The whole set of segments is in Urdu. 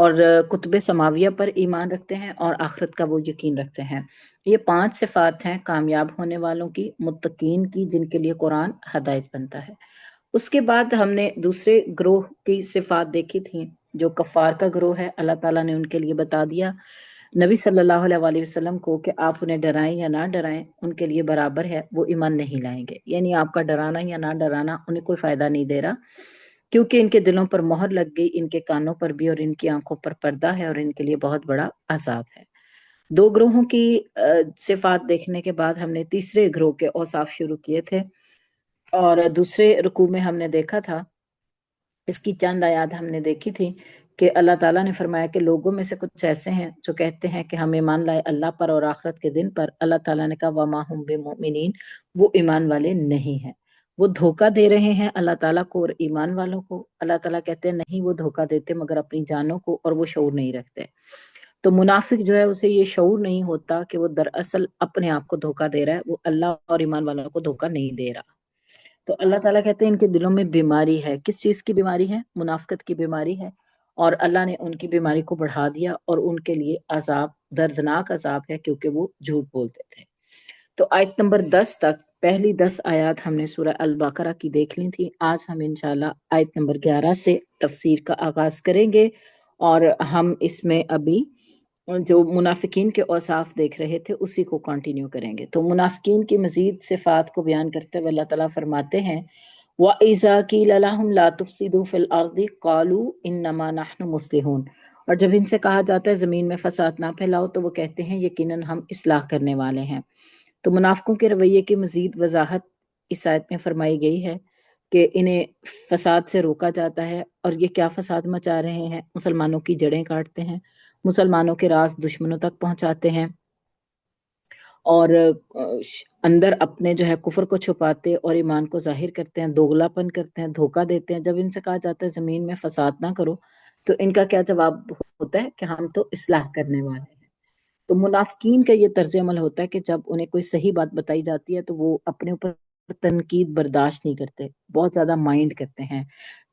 اور کتب سماویہ پر ایمان رکھتے ہیں اور آخرت کا وہ یقین رکھتے ہیں۔ یہ 5 صفات ہیں کامیاب ہونے والوں کی، متقین کی، جن کے لیے قرآن ہدایت بنتا ہے۔ اس کے بعد ہم نے دوسرے گروہ کی صفات دیکھی تھیں، جو کفار کا گروہ ہے۔ اللہ تعالیٰ نے ان کے لیے بتا دیا نبی صلی اللہ علیہ وآلہ وسلم کو کہ آپ انہیں ڈرائیں یا نہ ڈرائیں، ان کے لیے برابر ہے، وہ ایمان نہیں لائیں گے۔ یعنی آپ کا ڈرانا یا نہ ڈرانا انہیں کوئی فائدہ نہیں دے رہا، کیونکہ ان کے دلوں پر مہر لگ گئی، ان کے کانوں پر بھی اور ان کی آنکھوں پر پردہ ہے، اور ان کے لیے بہت بڑا عذاب ہے۔ 2 گروہوں کی صفات دیکھنے کے بعد ہم نے تیسرے گروہ کے اوصاف شروع کیے تھے، اور دوسرے رکوع میں ہم نے دیکھا تھا، اس کی چند آیات ہم نے دیکھی تھی کہ اللہ تعالیٰ نے فرمایا کہ لوگوں میں سے کچھ ایسے ہیں جو کہتے ہیں کہ ہم ایمان لائے اللہ پر اور آخرت کے دن پر۔ اللہ تعالیٰ نے کہا وَمَا هُم بِمُؤْمِنِينَ، وہ ایمان والے نہیں ہیں، وہ دھوکہ دے رہے ہیں اللہ تعالیٰ کو اور ایمان والوں کو۔ اللہ تعالیٰ کہتے ہیں نہیں، وہ دھوکہ دیتے مگر اپنی جانوں کو، اور وہ شعور نہیں رکھتے۔ تو منافق جو ہے اسے یہ شعور نہیں ہوتا کہ وہ دراصل اپنے آپ کو دھوکہ دے رہا ہے، وہ اللہ اور ایمان والوں کو دھوکہ نہیں دے رہا۔ تو اللہ تعالیٰ کہتے ہیں ان کے دلوں میں بیماری ہے۔ کس چیز کی بیماری ہے؟ منافقت کی بیماری ہے، اور اللہ نے ان کی بیماری کو بڑھا دیا، اور ان کے لیے عذاب، دردناک عذاب ہے، کیونکہ وہ جھوٹ بولتے تھے۔ تو آیت نمبر 10 تک پہلی 10 آیات ہم نے سورہ البقرہ کی دیکھ لی تھی۔ آج ہم انشاءاللہ آیت نمبر 11 سے تفسیر کا آغاز کریں گے، اور ہم اس میں ابھی جو منافقین کے اوصاف دیکھ رہے تھے اسی کو کنٹینیو کریں گے۔ تو منافقین کی مزید صفات کو بیان کرتے ہوئے اللہ تعالیٰ فرماتے ہیں وَإِذَا قِيلَ لَهُمْ لَا تُفْسِدُوا فِي الْأَرْضِ قَالُوا إِنَّمَا نَحْنُ مُصْلِحُونَ، اور جب ان سے کہا جاتا ہے زمین میں فساد نہ پھیلاؤ تو وہ کہتے ہیں یقیناً ہم اصلاح کرنے والے ہیں۔ تو منافقوں کے رویے کی مزید وضاحت اس آیت میں فرمائی گئی ہے کہ انہیں فساد سے روکا جاتا ہے، اور یہ کیا فساد مچا رہے ہیں؟ مسلمانوں کی جڑیں کاٹتے ہیں، مسلمانوں کے راز دشمنوں تک پہنچاتے ہیں، اور اندر اپنے جو ہے کفر کو چھپاتے اور ایمان کو ظاہر کرتے ہیں، دوغلاپن کرتے ہیں، دھوکہ دیتے ہیں۔ جب ان سے کہا جاتا ہے زمین میں فساد نہ کرو تو ان کا کیا جواب ہوتا ہے کہ ہم تو اصلاح کرنے والے ہیں۔ تو منافقین کا یہ طرز عمل ہوتا ہے کہ جب انہیں کوئی صحیح بات بتائی جاتی ہے تو وہ اپنے اوپر تنقید برداشت نہیں کرتے، بہت زیادہ مائنڈ کرتے ہیں۔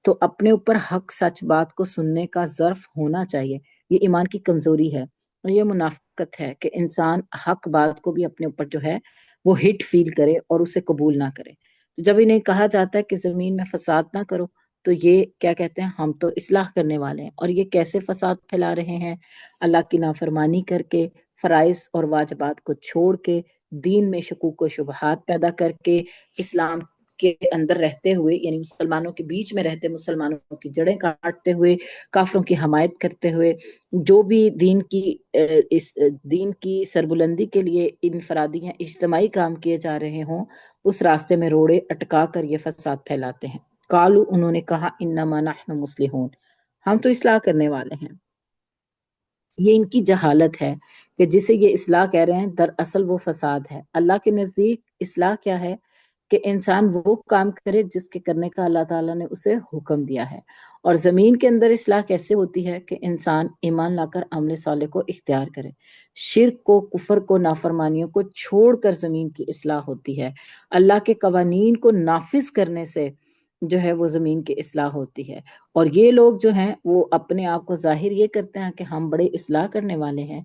تو اپنے اوپر حق سچ بات کو سننے کا ظرف ہونا چاہیے، یہ ایمان کی کمزوری ہے، اور یہ منافقت ہے کہ انسان حق بات کو بھی اپنے اوپر جو ہے وہ ہٹ فیل کرے اور اسے قبول نہ کرے۔ جب انہیں کہا جاتا ہے کہ زمین میں فساد نہ کرو تو یہ کیا کہتے ہیں؟ ہم تو اصلاح کرنے والے ہیں۔ اور یہ کیسے فساد پھیلا رہے ہیں؟ اللہ کی نافرمانی کر کے، فرائض اور واجبات کو چھوڑ کے، دین میں شکوک و شبہات پیدا کر کے، اسلام کے اندر رہتے ہوئے یعنی مسلمانوں کے بیچ میں رہتے مسلمانوں کی جڑیں کاٹتے ہوئے، کافروں کی حمایت کرتے ہوئے، جو بھی اس دین کی سربلندی کے لیے انفرادی یا اجتماعی کام کیے جا رہے ہوں، اس راستے میں روڑے اٹکا کر یہ فساد پھیلاتے ہیں۔ قالو، انہوں نے کہا انما نحن مصلحون، ہم تو اصلاح کرنے والے ہیں۔ یہ ان کی جہالت ہے کہ جسے یہ اصلاح کہہ رہے ہیں دراصل وہ فساد ہے۔ اللہ کے نزدیک اصلاح کیا ہے؟ کہ انسان وہ کام کرے جس کے کرنے کا اللہ تعالیٰ نے اسے حکم دیا ہے۔ اور زمین کے اندر اصلاح کیسے ہوتی ہے؟ کہ انسان ایمان لا کر عمل صالح کو اختیار کرے، شرک کو، کفر کو، نافرمانیوں کو چھوڑ کر زمین کی اصلاح ہوتی ہے۔ اللہ کے قوانین کو نافذ کرنے سے جو ہے وہ زمین کی اصلاح ہوتی ہے۔ اور یہ لوگ جو ہیں وہ اپنے آپ کو ظاہر یہ کرتے ہیں کہ ہم بڑے اصلاح کرنے والے ہیں،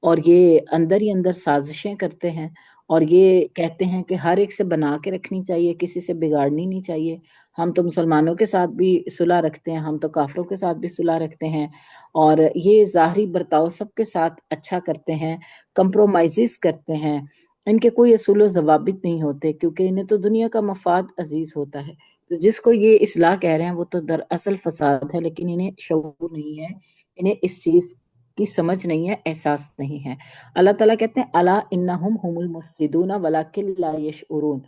اور یہ اندر ہی اندر سازشیں کرتے ہیں، اور یہ کہتے ہیں کہ ہر ایک سے بنا کے رکھنی چاہیے، کسی سے بگاڑنی نہیں چاہیے۔ ہم تو مسلمانوں کے ساتھ بھی صلح رکھتے ہیں، ہم تو کافروں کے ساتھ بھی صلح رکھتے ہیں، اور یہ ظاہری برتاؤ سب کے ساتھ اچھا کرتے ہیں، کمپرومائزز کرتے ہیں۔ ان کے کوئی اصول و ضوابط نہیں ہوتے، کیونکہ انہیں تو دنیا کا مفاد عزیز ہوتا ہے۔ تو جس کو یہ اصلاح کہہ رہے ہیں وہ تو دراصل فساد ہے، لیکن انہیں شعور نہیں ہے، انہیں اس چیز کی سمجھ نہیں ہے، احساس نہیں ہے۔ اللہ تعالیٰ کہتے ہیں الا انہم هم المفسدون ولکن لا یشعرون،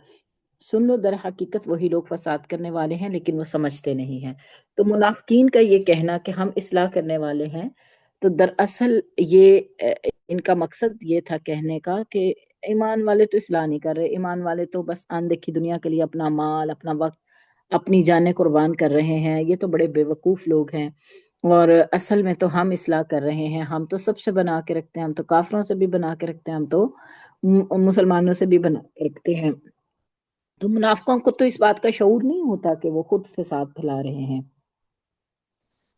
سن لو در حقیقت وہی لوگ فساد کرنے والے ہیں لیکن وہ سمجھتے نہیں ہیں۔ تو منافقین کا یہ کہنا کہ ہم اصلاح کرنے والے ہیں، تو دراصل یہ ان کا مقصد یہ تھا کہنے کا کہ ایمان والے تو اصلاح نہیں کر رہے، ایمان والے تو بس اندیکھی دنیا کے لیے اپنا مال، اپنا وقت، اپنی جانیں قربان کر رہے ہیں، یہ تو بڑے بے وقوف لوگ ہیں، اور اصل میں تو ہم اصلاح کر رہے ہیں، ہم تو سب سے بنا کے رکھتے ہیں، ہم تو کافروں سے بھی بنا کے رکھتے ہیں، ہم تو مسلمانوں سے بھی بنا کے رکھتے ہیں۔ تو منافقوں کو تو اس بات کا شعور نہیں ہوتا کہ وہ خود فساد پھیلا رہے ہیں۔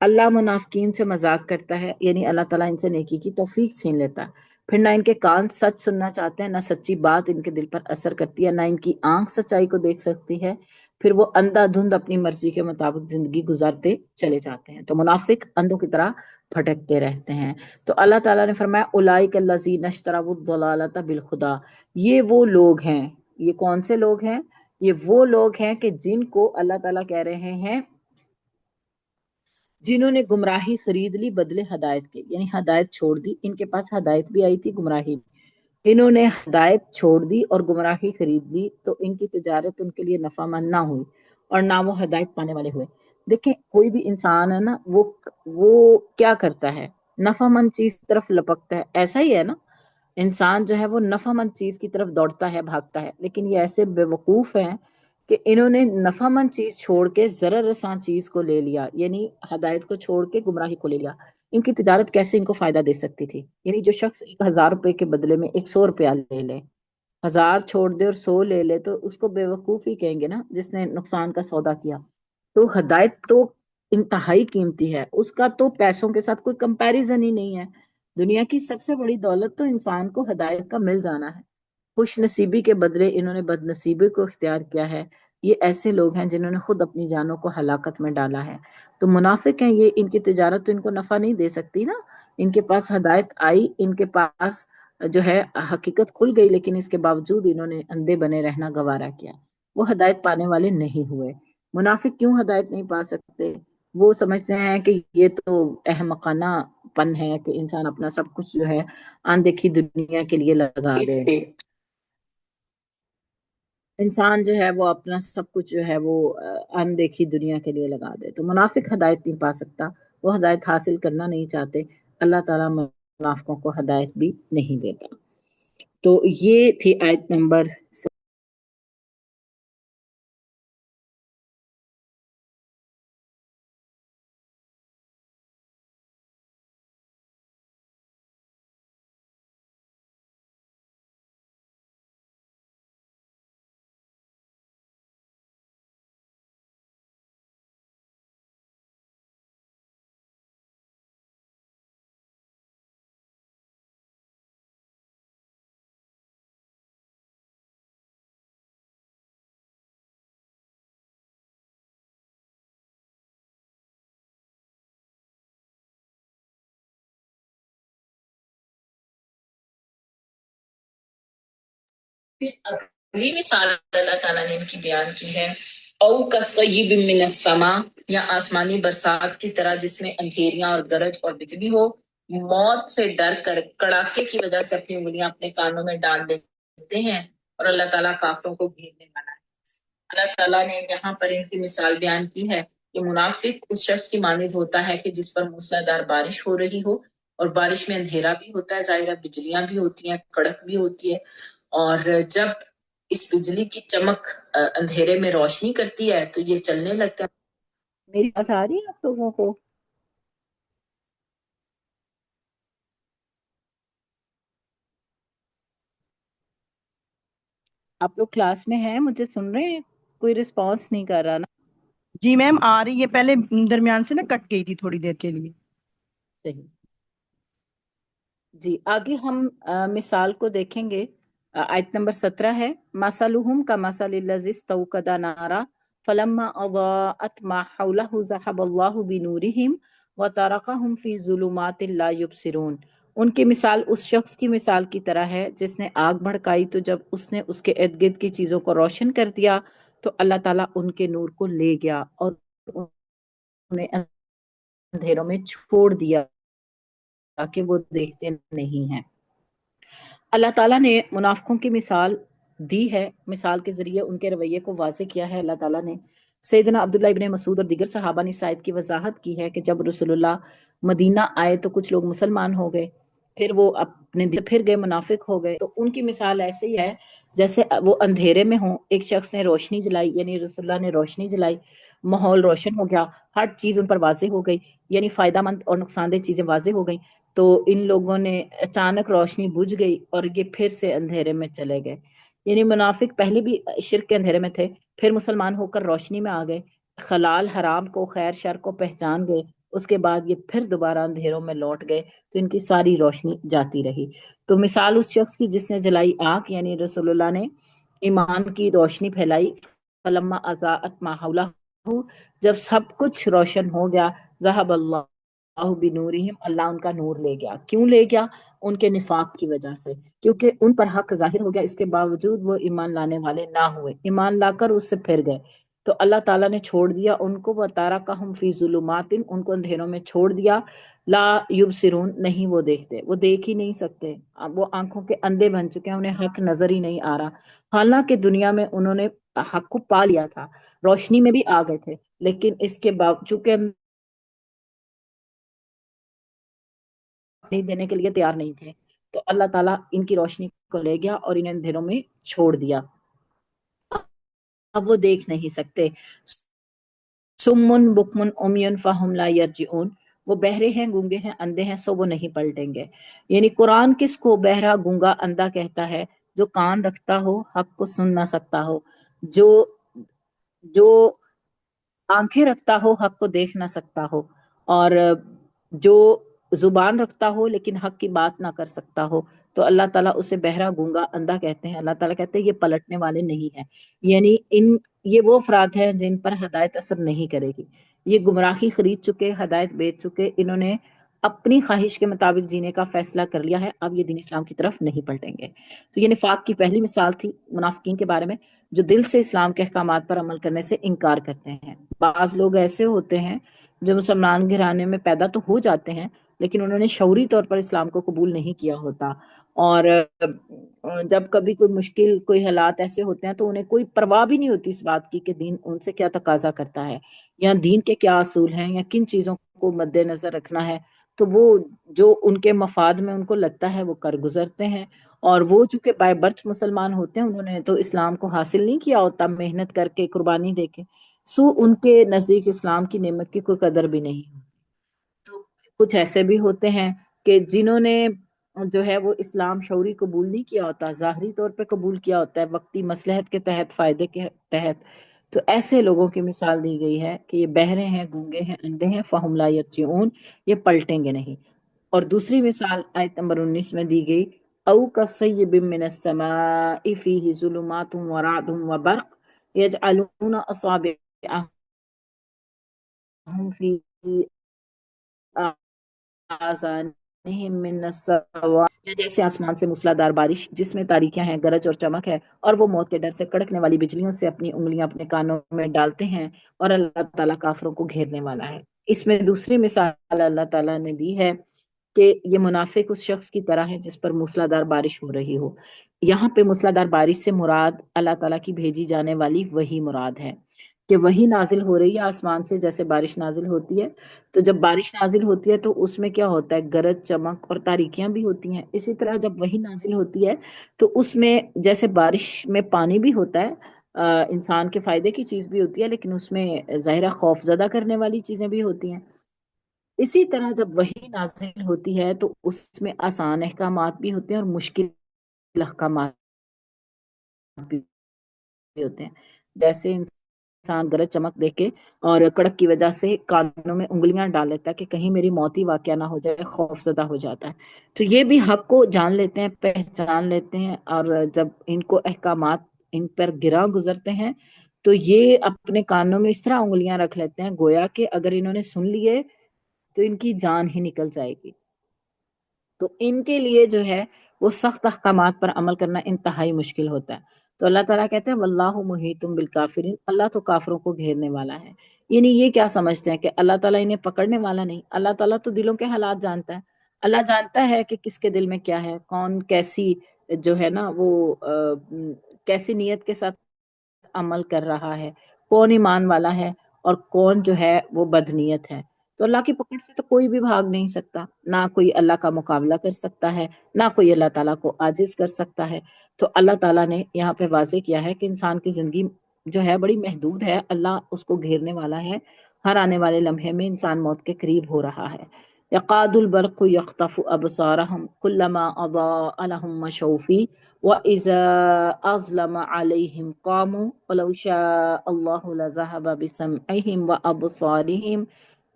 اللہ منافقین سے مذاق کرتا ہے، یعنی اللہ تعالیٰ ان سے نیکی کی توفیق چھین لیتا ہے۔ پھر نہ ان کے کان سچ سننا چاہتے ہیں، نہ سچی بات ان کے دل پر اثر کرتی ہے، نہ ان کی آنکھ سچائی کو دیکھ سکتی ہے۔ پھر وہ اندھا دھند اپنی مرضی کے مطابق زندگی گزارتے چلے جاتے ہیں۔ تو منافق اندھوں کی طرح بھٹکتے رہتے ہیں۔ تو اللہ تعالیٰ نے فرمایا اولئک الذین اشتروا الضلالۃ بالہدی، یہ وہ لوگ ہیں، یہ کون سے لوگ ہیں؟ یہ وہ لوگ ہیں کہ جن کو اللہ تعالیٰ کہہ رہے ہیں جنہوں نے گمراہی خرید لی بدلے ہدایت کے، یعنی ہدایت چھوڑ دی، ان کے پاس ہدایت بھی آئی تھی، گمراہی بھی، انہوں نے ہدایت چھوڑ دی اور گمراہی خرید لی، تو ان کی تجارت ان کے لیے نفع مند نہ ہوئی اور نہ وہ ہدایت پانے والے ہوئے۔ دیکھیں کوئی بھی انسان ہے نا، وہ کیا کرتا ہے؟ نفع مند چیز کی طرف لپکتا ہے، ایسا ہی ہے نا، انسان جو ہے وہ نفع مند چیز کی طرف دوڑتا ہے، بھاگتا ہے، لیکن یہ ایسے بے وقوف ہیں کہ انہوں نے نفع مند چیز چھوڑ کے ضرر رساں چیز کو لے لیا، یعنی ہدایت کو چھوڑ کے گمراہی کو لے لیا۔ ان کی تجارت کیسے ان کو فائدہ دے سکتی تھی؟ یعنی جو شخص 1,000 روپے کے بدلے میں 100 روپیہ لے لے، 1000 چھوڑ دے اور 100 لے لے، تو اس کو بے وقوف ہی کہیں گے نا، جس نے نقصان کا سودا کیا۔ تو ہدایت تو انتہائی قیمتی ہے، اس کا تو پیسوں کے ساتھ کوئی کمپیریزن ہی نہیں ہے۔ دنیا کی سب سے بڑی دولت تو انسان کو ہدایت کا مل جانا ہے۔ خوش نصیبی کے بدلے انہوں نے بد نصیبی کو اختیار کیا ہے۔ یہ ایسے لوگ ہیں جنہوں نے خود اپنی جانوں کو ہلاکت میں ڈالا ہے۔ تو منافق ہیں یہ، ان کی تجارت تو ان کو نفع نہیں دے سکتی نا۔ ان کے پاس ہدایت آئی، ان کے پاس جو ہے حقیقت کھل گئی، لیکن اس کے باوجود انہوں نے اندھے بنے رہنا گوارا کیا، وہ ہدایت پانے والے نہیں ہوئے۔ منافق کیوں ہدایت نہیں پا سکتے؟ وہ سمجھتے ہیں کہ یہ تو احمقانہ پن ہے کہ انسان اپنا سب کچھ جو ہے اندیکھی دنیا کے لیے لگا دے، انسان جو ہے وہ اپنا سب کچھ جو ہے وہ اندیکھی دنیا کے لیے لگا دے۔ تو منافق ہدایت نہیں پا سکتا، وہ ہدایت حاصل کرنا نہیں چاہتے، اللہ تعالیٰ منافقوں کو ہدایت بھی نہیں دیتا۔ تو یہ تھی آیت نمبر پھر اگلی مثال اللہ تعالیٰ نے ان کی بیان کی ہے، او کصیب من السماء، یا آسمانی برسات کی طرح جس میں اندھیریاں اور گرج اور بجلی ہو، موت سے ڈر کر کڑاکے کی وجہ سے اپنی انگلیاں اپنے کانوں میں ڈال دیتے ہیں، اور اللہ تعالیٰ کافروں کو گھیرنے والا ہے۔ اللہ تعالیٰ نے یہاں پر ان کی مثال بیان کی ہے کہ منافق اس شخص کی مانند ہوتا ہے کہ جس پر موسلادھار بارش ہو رہی ہو، اور بارش میں اندھیرا بھی ہوتا ہے، ظاہرہ بجلیاں بھی ہوتی ہیں، کڑک بھی ہوتی ہے، اور جب اس بجلی کی چمک اندھیرے میں روشنی کرتی ہے تو یہ چلنے لگتا ہے۔ میری آواز آ رہی ہے آپ لوگوں کو؟ آپ لوگ کلاس میں ہیں، مجھے سن رہے ہیں؟ کوئی رسپانس نہیں کر رہا نا؟ جی میم آ رہی ہے، پہلے درمیان سے نا کٹ گئی تھی تھوڑی دیر کے لیے۔ صحیح جی، آگے ہم مثال کو دیکھیں گے۔ آیت نمبر 17 ہے، مثلہم کمثل الذی استوقد نارا فلما اضاءت ما حولہ ذہب اللہ بنورہم وترکہم فی ظلمات لا یبصرون۔ ان کی مثال اس شخص کی مثال کی طرح ہے جس نے آگ بھڑکائی، تو جب اس نے اس کے ارد گرد کی چیزوں کو روشن کر دیا تو اللہ تعالیٰ ان کے نور کو لے گیا اور انہیں اندھیروں میں چھوڑ دیا کہ وہ دیکھتے نہیں ہیں۔ اللہ تعالیٰ نے منافقوں کی مثال دی ہے، مثال کے ذریعے ان کے رویے کو واضح کیا ہے۔ اللہ تعالیٰ نے سیدنا عبداللہ ابن مسعود اور دیگر صحابہ نے اس آیت کی وضاحت کی ہے کہ جب رسول اللہ مدینہ آئے تو کچھ لوگ مسلمان ہو گئے، پھر وہ اپنے دل پھر گئے، منافق ہو گئے۔ تو ان کی مثال ایسے ہی ہے جیسے وہ اندھیرے میں ہوں، ایک شخص نے روشنی جلائی، یعنی رسول اللہ نے روشنی جلائی، ماحول روشن ہو گیا، ہر چیز ان پر واضح ہو گئی، یعنی فائدہ مند اور نقصان دہ چیزیں واضح ہو گئیں۔ تو ان لوگوں نے اچانک روشنی بجھ گئی اور یہ پھر سے اندھیرے میں چلے گئے۔ یعنی منافق پہلے بھی شرک کے اندھیرے میں تھے، پھر مسلمان ہو کر روشنی میں آ گئے، حلال حرام کو، خیر شر کو پہچان گئے، اس کے بعد یہ پھر دوبارہ اندھیروں میں لوٹ گئے تو ان کی ساری روشنی جاتی رہی۔ تو مثال اس شخص کی جس نے جلائی آنکھ، یعنی رسول اللہ نے ایمان کی روشنی پھیلائی، فلما اضاءت ما حولہ، جب سب کچھ روشن ہو گیا، ذہب اللہ بنورہم، اللہ ان کا نور لے گیا۔ کیوں لے گیا؟ ان کے نفاق کی وجہ سے، کیونکہ ان پر حق ظاہر ہو گیا، اس کے باوجود وہ ایمان لانے والے نہ ہوئے، ایمان لا کر اس سے پھر گئے، تو اللہ تعالیٰ نے چھوڑ دیا ان کو، وَتَرَکَهُمْ فِي ظُلُمَاتٍ، ان کو اندھیروں میں چھوڑ دیا، لا یبصرون، نہیں وہ دیکھتے، وہ دیکھ ہی نہیں سکتے، اب وہ آنکھوں کے اندھے بن چکے ہیں، انہیں حق نظر ہی نہیں آ رہا، حالانکہ دنیا میں انہوں نے حق کو پا لیا تھا، روشنی میں بھی آ گئے تھے، لیکن اس کے باوجود چونکہ نہیں دینے کے لیے تیار نہیں تھے، تو اللہ تعالیٰ ان کی روشنی کو لے گیا اور انہیں اندھیروں میں چھوڑ دیا، اب وہ دیکھ نہیں سکتے۔ سمن بکمن امیون فہم لا یرجعون، وہ بہرے ہیں، گونگے ہیں، اندھے ہیں، سو وہ نہیں پلٹیں گے۔ یعنی قرآن کس کو بہرا، گونگا، اندھا کہتا ہے؟ جو کان رکھتا ہو، حق کو سن نہ سکتا ہو، جو جو آنکھیں رکھتا ہو، حق کو دیکھ نہ سکتا ہو، اور جو زبان رکھتا ہو لیکن حق کی بات نہ کر سکتا ہو، تو اللہ تعالیٰ اسے بہرا، گونگا، اندھا کہتے ہیں۔ اللہ تعالیٰ کہتے ہیں یہ پلٹنے والے نہیں ہیں، یعنی یہ وہ افراد ہیں جن پر ہدایت اثر نہیں کرے گی، یہ گمراہی خرید چکے، ہدایت بیچ چکے، انہوں نے اپنی خواہش کے مطابق جینے کا فیصلہ کر لیا ہے، اب یہ دین اسلام کی طرف نہیں پلٹیں گے۔ تو یہ نفاق کی پہلی مثال تھی منافقین کے بارے میں، جو دل سے اسلام کے احکامات پر عمل کرنے سے انکار کرتے ہیں۔ بعض لوگ ایسے ہوتے ہیں جو مسلمان گھرانے میں پیدا تو ہو جاتے ہیں، لیکن انہوں نے شعوری طور پر اسلام کو قبول نہیں کیا ہوتا، اور جب کبھی کوئی مشکل، کوئی حالات ایسے ہوتے ہیں تو انہیں کوئی پرواہ بھی نہیں ہوتی اس بات کی کہ دین ان سے کیا تقاضا کرتا ہے، یا دین کے کیا اصول ہیں، یا کن چیزوں کو مد نظر رکھنا ہے، تو وہ جو ان کے مفاد میں ان کو لگتا ہے وہ کر گزرتے ہیں، اور وہ چونکہ بائی برتھ مسلمان ہوتے ہیں، انہوں نے تو اسلام کو حاصل نہیں کیا ہوتا محنت کر کے، قربانی دے کے، سو ان کے نزدیک اسلام کی نعمت کی کوئی قدر بھی نہیں ہوتی۔ تو کچھ ایسے بھی ہوتے ہیں کہ جنہوں نے جو ہے وہ اسلام شعوری قبول نہیں کیا ہوتا، ظاہری طور پہ قبول کیا ہوتا ہے، وقتی مصلحت کے تحت، فائدے کے تحت، تو ایسے لوگوں کی مثال دی گئی ہے کہ یہ بہرے ہیں، گونگے ہیں، اندھے ہیں، فہم لا یرجعون، یہ پلٹیں گے نہیں۔ اور دوسری مثال آیت نمبر 19 میں دی گئی، او کصیب من السماء فیہ ظلمات ورعد وبرق یجعلون اصابعهم فی آذانہم من الصواعق، یا جیسے آسمان سے موسلادھار بارش جس میں تاریکیاں ہیں، گرج اور چمک ہے، اور وہ موت کے ڈر سے کڑکنے والی بجلیوں سے اپنی انگلیاں اپنے کانوں میں ڈالتے ہیں، اور اللہ تعالیٰ کافروں کو گھیرنے والا ہے۔ اس میں دوسری مثال اللہ تعالیٰ نے دی ہے کہ یہ منافق اس شخص کی طرح ہے جس پر موسلادھار بارش ہو رہی ہو۔ یہاں پہ موسلادھار بارش سے مراد اللہ تعالیٰ کی بھیجی جانے والی وحی مراد ہے، کہ وحی نازل ہو رہی ہے آسمان سے، جیسے بارش نازل ہوتی ہے، تو جب بارش نازل ہوتی ہے تو اس میں کیا ہوتا ہے، گرج، چمک اور تاریکیاں بھی ہوتی ہیں۔ اسی طرح جب وحی نازل ہوتی ہے تو اس میں جیسے بارش میں پانی بھی ہوتا ہے، انسان کے فائدے کی چیز بھی ہوتی ہے، لیکن اس میں ظاہرہ خوف زدہ کرنے والی چیزیں بھی ہوتی ہیں۔ اسی طرح جب وحی نازل ہوتی ہے تو اس میں آسان احکامات بھی ہوتے ہیں اور مشکل احکامات بھی ہوتے ہیں، جیسے انسان گرج چمک دیکھ کے اور کڑک کی وجہ سے کانوں میں انگلیاں ڈال لیتا ہے کہ کہیں میری موت ہی واقعہ نہ ہو جائے، خوف زدہ ہو جاتا ہے۔ تو یہ بھی حق کو جان لیتے ہیں، پہچان لیتے ہیں، اور جب ان کو احکامات ان پر گراں گزرتے ہیں تو یہ اپنے کانوں میں اس طرح انگلیاں رکھ لیتے ہیں گویا کہ اگر انہوں نے سن لیے تو ان کی جان ہی نکل جائے گی۔ تو ان کے لیے جو ہے وہ سخت احکامات پر عمل کرنا انتہائی مشکل ہوتا ہے۔ تو اللہ تعالیٰ کہتے ہیں واللہ محیط بالکافرین، اللہ تو کافروں کو گھیرنے والا ہے۔ یعنی یہ کیا سمجھتے ہیں کہ اللہ تعالیٰ انہیں پکڑنے والا نہیں؟ اللہ تعالیٰ تو دلوں کے حالات جانتا ہے، اللہ جانتا ہے کہ کس کے دل میں کیا ہے، کون کیسی جو ہے نا وہ کیسی نیت کے ساتھ عمل کر رہا ہے، کون ایمان والا ہے اور کون جو ہے وہ بدنیت ہے۔ تو اللہ کی پکڑ سے تو کوئی بھی بھاگ نہیں سکتا، نہ کوئی اللہ کا مقابلہ کر سکتا ہے، نہ کوئی اللہ تعالیٰ کو عاجز کر سکتا ہے۔ تو اللہ تعالیٰ نے یہاں پہ واضح کیا ہے کہ انسان کی زندگی جو ہے بڑی محدود ہے، اللہ اس کو گھیرنے والا ہے، ہر آنے والے لمحے میں انسان موت کے قریب ہو رہا ہے۔ یقاد البرق یخطف ابصارهم كلما اضاء لهم مشوا فيه واذا اظلم عليهم قاموا ولو شاء الله لذهب بسمعهم وابصارهم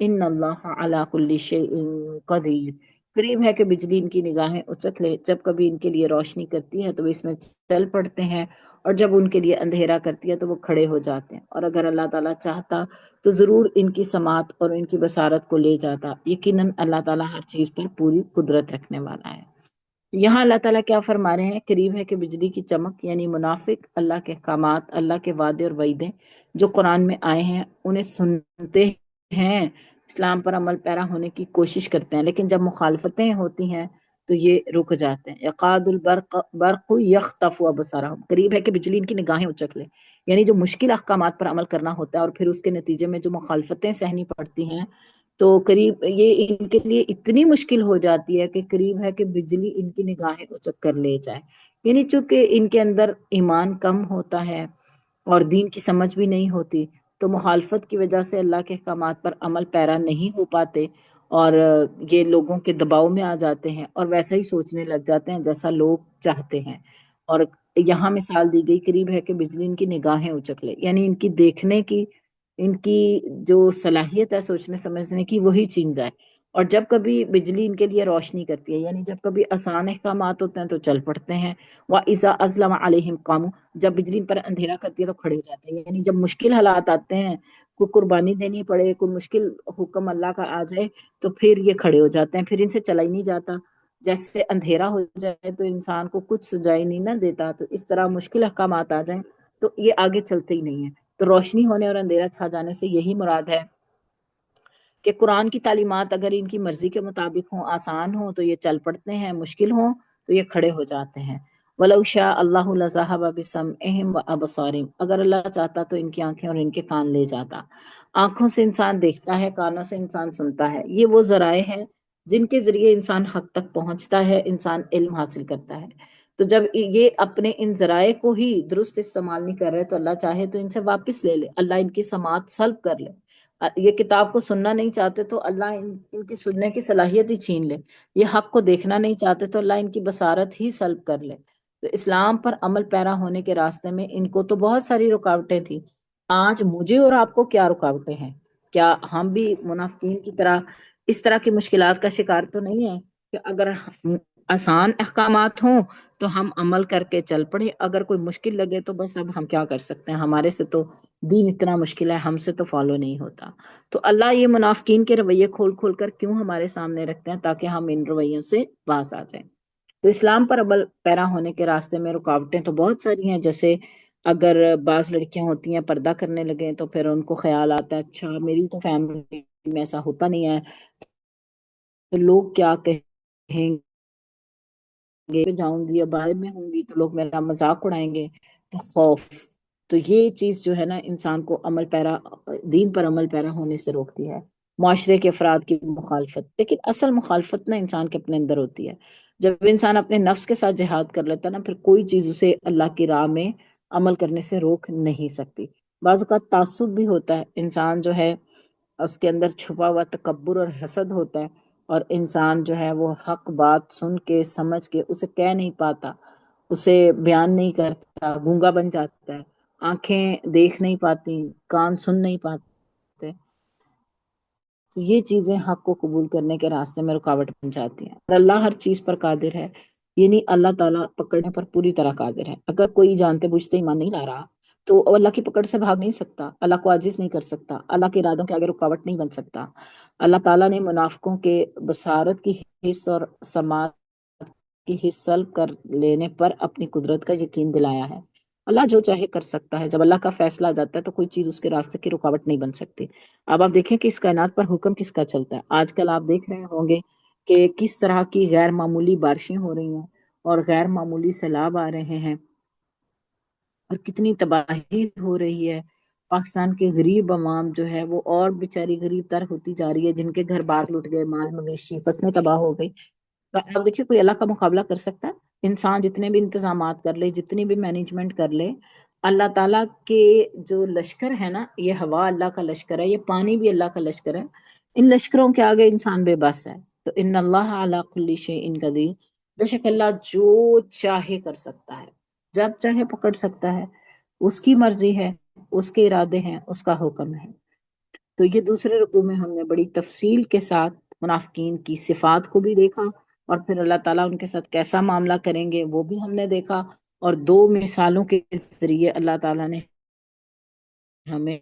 ان اللہ علی کل شیء قدیر، قریب ہے کہ بجلی ان کی نگاہیں اچک لے، جب کبھی ان کے لیے روشنی کرتی ہے تو وہ اس میں چل پڑتے ہیں، اور جب ان کے لیے اندھیرا کرتی ہے تو وہ کھڑے ہو جاتے ہیں، اور اگر اللہ تعالیٰ چاہتا تو ضرور ان کی سماعت اور ان کی بصارت کو لے جاتا، یقیناً اللہ تعالیٰ ہر چیز پر پوری قدرت رکھنے والا ہے۔ یہاں اللہ تعالیٰ کیا فرما رہے ہیں؟ قریب ہے کہ بجلی کی چمک، یعنی منافق اللہ کے احکامات، اللہ کے وعدے اور وعیدیں جو قرآن میں آئے ہیں انہیں سنتے ہیں، اسلام پر عمل پیرا ہونے کی کوشش کرتے ہیں، لیکن جب مخالفتیں ہوتی ہیں تو یہ رک جاتے ہیں۔ یقاد البرق برق یخطف ابصارہم، قریب ہے کہ بجلی ان کی نگاہیں اچک لے، یعنی جو مشکل احکامات پر عمل کرنا ہوتا ہے اور پھر اس کے نتیجے میں جو مخالفتیں سہنی پڑتی ہیں، تو قریب یہ ان کے لیے اتنی مشکل ہو جاتی ہے کہ قریب ہے کہ بجلی ان کی نگاہیں اچک کر لے جائے، یعنی چونکہ ان کے اندر ایمان کم ہوتا ہے اور دین کی سمجھ بھی نہیں ہوتی، تو مخالفت کی وجہ سے اللہ کے احکامات پر عمل پیرا نہیں ہو پاتے، اور یہ لوگوں کے دباؤ میں آ جاتے ہیں اور ویسا ہی سوچنے لگ جاتے ہیں جیسا لوگ چاہتے ہیں۔ اور یہاں مثال دی گئی، قریب ہے کہ بجلی ان کی نگاہیں اچک لے، یعنی ان کی دیکھنے کی، ان کی جو صلاحیت ہے سوچنے سمجھنے کی، وہی چھین جائے، اور جب کبھی بجلی ان کے لیے روشنی کرتی ہے، یعنی جب کبھی آسان احکامات ہوتے ہیں تو چل پڑتے ہیں، وَإِذَا أَظْلَمَ عَلَيْهِمْ قَامُوا، جب بجلی ان پر اندھیرا کرتی ہے تو کھڑے ہو جاتے ہیں، یعنی جب مشکل حالات آتے ہیں، کوئی قربانی دینی پڑے، کوئی مشکل حکم اللہ کا آ جائے تو پھر یہ کھڑے ہو جاتے ہیں، پھر ان سے چلا ہی نہیں جاتا، جیسے اندھیرا ہو جائے تو انسان کو کچھ سجائی نہیں نہ دیتا، تو اس طرح مشکل احکامات آ جائیں تو یہ آگے چلتے ہی نہیں ہیں۔ تو روشنی ہونے اور اندھیرا چھا جانے سے یہی مراد ہے کہ قرآن کی تعلیمات اگر ان کی مرضی کے مطابق ہوں، آسان ہوں تو یہ چل پڑتے ہیں، مشکل ہوں تو یہ کھڑے ہو جاتے ہیں۔ وَلَوْ شَاءَ اللَّهُ لَذَهَبَ بِسَمْعِهِمْ وَأَبْصَارِهِمْ، اگر اللہ چاہتا تو ان کی آنکھیں اور ان کے کان لے جاتا۔ آنکھوں سے انسان دیکھتا ہے، کانوں سے انسان سنتا ہے، یہ وہ ذرائع ہیں جن کے ذریعے انسان حق تک پہنچتا ہے، انسان علم حاصل کرتا ہے۔ تو جب یہ اپنے ان ذرائع کو ہی درست استعمال نہیں کر رہے تو اللہ چاہے تو ان سے واپس لے لے، اللہ ان کی سماعت سلب کر لے، یہ کتاب کو سننا نہیں چاہتے تو اللہ ان کی سننے کی صلاحیت ہی چھین لے، یہ حق کو دیکھنا نہیں چاہتے تو اللہ ان کی بصارت ہی سلب کر لے۔ تو اسلام پر عمل پیرا ہونے کے راستے میں ان کو تو بہت ساری رکاوٹیں تھیں، آج مجھے اور آپ کو کیا رکاوٹیں ہیں؟ کیا ہم بھی منافقین کی طرح اس طرح کی مشکلات کا شکار تو نہیں ہے کہ اگر آسان احکامات ہوں تو ہم عمل کر کے چل پڑے، اگر کوئی مشکل لگے تو بس اب ہم کیا کر سکتے ہیں، ہمارے سے تو دین اتنا مشکل ہے، ہم سے تو فالو نہیں ہوتا۔ تو اللہ یہ منافقین کے رویے کھول کھول کر کیوں ہمارے سامنے رکھتے ہیں؟ تاکہ ہم ان رویوں سے باز آ جائیں۔ تو اسلام پر عمل پیرا ہونے کے راستے میں رکاوٹیں تو بہت ساری ہیں، جیسے اگر بعض لڑکیاں ہوتی ہیں پردہ کرنے لگیں تو پھر ان کو خیال آتا ہے اچھا میری تو فیملی میں ایسا ہوتا نہیں ہے تو لوگ کیا کہیں گے، جاؤں گی یا باہر میں ہوں گی تو لوگ میرا مذاق اڑائیں گے، تو خوف، تو یہ چیز جو ہے نا انسان کو عمل پیرا، دین پر عمل پیرا ہونے سے روکتی ہے۔ معاشرے کے افراد کی مخالفت، لیکن اصل مخالفت نا انسان کے اپنے اندر ہوتی ہے، جب انسان اپنے نفس کے ساتھ جہاد کر لیتا ہے نا، پھر کوئی چیز اسے اللہ کی راہ میں عمل کرنے سے روک نہیں سکتی۔ بعض اوقات تعصب بھی ہوتا ہے، انسان جو ہے اس کے اندر چھپا ہوا تکبر اور حسد ہوتا ہے، اور انسان جو ہے وہ حق بات سن کے سمجھ کے اسے کہہ نہیں پاتا، اسے بیان نہیں کرتا، گونگا بن جاتا ہے، آنکھیں دیکھ نہیں پاتی، کان سن نہیں پاتے، تو یہ چیزیں حق کو قبول کرنے کے راستے میں رکاوٹ بن جاتی ہیں۔ اور اللہ ہر چیز پر قادر ہے، یعنی اللہ تعالیٰ پکڑنے پر پوری طرح قادر ہے۔ اگر کوئی جانتے بوجھتے ایمان نہیں لا رہا تو وہ اللہ کی پکڑ سے بھاگ نہیں سکتا، اللہ کو عاجز نہیں کر سکتا، اللہ کے ارادوں کے آگے رکاوٹ نہیں بن سکتا۔ اللہ تعالیٰ نے منافقوں کے بصارت کی حص اور سماعت کی حص سلب کر لینے پر اپنی قدرت کا یقین دلایا ہے۔ اللہ جو چاہے کر سکتا ہے، جب اللہ کا فیصلہ آ جاتا ہے تو کوئی چیز اس کے راستے کی رکاوٹ نہیں بن سکتی۔ اب آپ دیکھیں کہ اس کائنات پر حکم کس کا چلتا ہے، آج کل آپ دیکھ رہے ہوں گے کہ کس طرح کی غیر معمولی بارشیں ہو رہی ہیں اور غیر معمولی سیلاب آ رہے ہیں، اور کتنی تباہی ہو رہی ہے۔ پاکستان کے غریب عوام جو ہے وہ اور بیچاری غریب تر ہوتی جا رہی ہے، جن کے گھر بار لٹ گئے، مال مویشی فصلیں تباہ ہو گئی۔ تو اب دیکھیے کوئی اللہ کا مقابلہ کر سکتا ہے؟ انسان جتنے بھی انتظامات کر لے، جتنی بھی مینجمنٹ کر لے، اللہ تعالیٰ کے جو لشکر ہے نا، یہ ہوا اللہ کا لشکر ہے، یہ پانی بھی اللہ کا لشکر ہے، ان لشکروں کے آگے انسان بے بس ہے۔ تو ان اللہ علی کل شیء قدیر، بے شک اللہ جو چاہے کر سکتا ہے، جب چاہے پکڑ سکتا ہے، اس کی مرضی ہے، اس کے ارادے ہیں، اس کا حکم ہے۔ تو یہ دوسرے رکوع میں ہم نے بڑی تفصیل کے ساتھ منافقین کی صفات کو بھی دیکھا، اور پھر اللہ تعالیٰ ان کے ساتھ کیسا معاملہ کریں گے وہ بھی ہم نے دیکھا، اور دو مثالوں کے ذریعے اللہ تعالیٰ نے ہمیں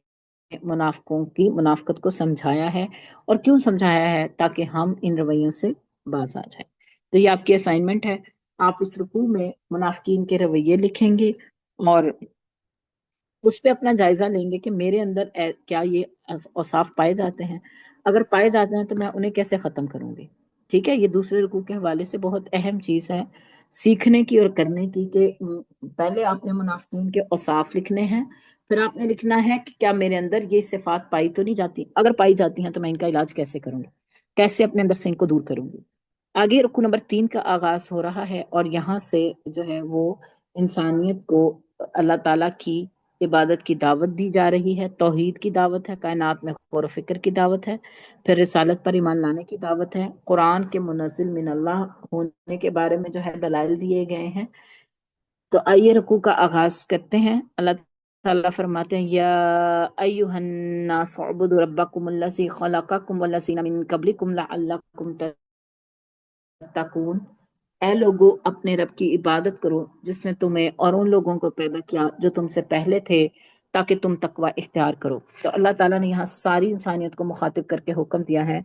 منافقوں کی منافقت کو سمجھایا ہے، اور کیوں سمجھایا ہے؟ تاکہ ہم ان رویوں سے باز آ جائیں۔ تو یہ آپ کی اسائنمنٹ ہے، آپ اس رکوع میں منافقین کے رویے لکھیں گے اور اس پہ اپنا جائزہ لیں گے کہ میرے اندر کیا یہ اوصاف پائے جاتے ہیں، اگر پائے جاتے ہیں تو میں انہیں کیسے ختم کروں گی۔ ٹھیک ہے، یہ دوسرے رکوع کے حوالے سے بہت اہم چیز ہے سیکھنے کی اور کرنے کی، کہ پہلے آپ نے منافقین کے اوصاف لکھنے ہیں، پھر آپ نے لکھنا ہے کہ کیا میرے اندر یہ صفات پائی تو نہیں جاتی، اگر پائی جاتی ہیں تو میں ان کا علاج کیسے کروں گی، کیسے اپنے اندر سے ان کو دور کروں گی۔ آگے رکوع نمبر 3 کا آغاز ہو رہا ہے، اور یہاں سے جو ہے وہ انسانیت کو اللہ تعالیٰ کی عبادت کی دعوت دی جا رہی ہے، توحید کی دعوت ہے، کائنات میں غور و فکر کی دعوت ہے، پھر رسالت پر ایمان لانے کی دعوت ہے، قرآن کے منزل من اللہ ہونے کے بارے میں جو ہے دلائل دیے گئے ہیں۔ تو آئیے رکوع کا آغاز کرتے ہیں۔ اللہ تعالیٰ فرماتے ہیں یا ایھا الناس اعبدوا ربکم الذی خلقکم والذین من قبلکم لعلکم تتقون، اے لوگو اپنے رب کی عبادت کرو جس نے تمہیں اور ان لوگوں کو پیدا کیا جو تم سے پہلے تھے تاکہ تم تقوی اختیار کرو۔ تو اللہ تعالیٰ نے یہاں ساری انسانیت کو مخاطب کر کے حکم دیا ہے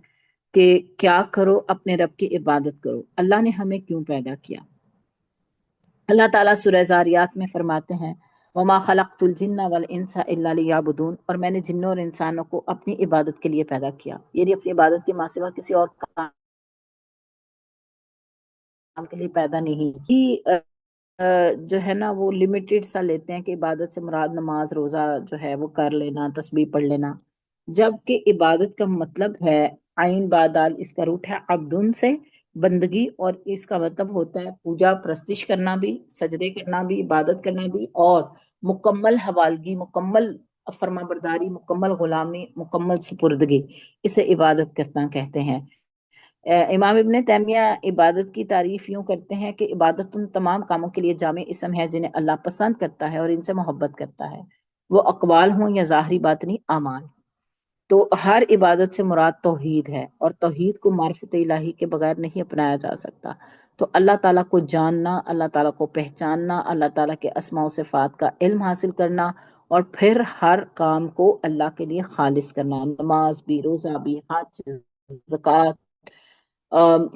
کہ کیا کرو، اپنے رب کی عبادت کرو۔ اللہ نے ہمیں کیوں پیدا کیا؟ اللہ تعالیٰ سورہ زاریات میں فرماتے ہیں وَمَا خَلَقْتُ الْجِنَّ وَالْإِنسَ إِلَّا لِيَعْبُدُونَ، اور میں نے جنوں اور انسانوں کو اپنی عبادت کے لیے پیدا کیا، یعنی اپنی عبادت کے ماں سوا کسی اور کام کے لیے پیدا نہیں کی۔ جو ہے نا وہ لمیٹڈ سا لیتے ہیں کہ عبادت سے مراد نماز روزہ جو ہے وہ کر لینا، تسبیح پڑھ لینا، جبکہ عبادت کا مطلب ہے عین بادال، اس کا روٹ ہے عبدن سے بندگی، اور اس کا مطلب ہوتا ہے پوجا پرستش کرنا بھی، سجدے کرنا بھی، عبادت کرنا بھی، اور مکمل حوالگی، مکمل فرما برداری، مکمل غلامی، مکمل سپردگی، اسے عبادت کرنا کہتے ہیں۔ امام ابن تیمیہ عبادت کی تعریف یوں کرتے ہیں کہ عبادت ان تمام کاموں کے لیے جامع اسم ہے جنہیں اللہ پسند کرتا ہے اور ان سے محبت کرتا ہے، وہ اقوال ہوں یا ظاہری باطنی اعمال۔ تو ہر عبادت سے مراد توحید ہے، اور توحید کو معرفت الہی کے بغیر نہیں اپنایا جا سکتا۔ تو اللہ تعالیٰ کو جاننا، اللہ تعالیٰ کو پہچاننا، اللہ تعالیٰ کے اسماء و صفات کا علم حاصل کرنا، اور پھر ہر کام کو اللہ کے لیے خالص کرنا، نماز بھی، روزہ بھی، حج، زکوٰۃ،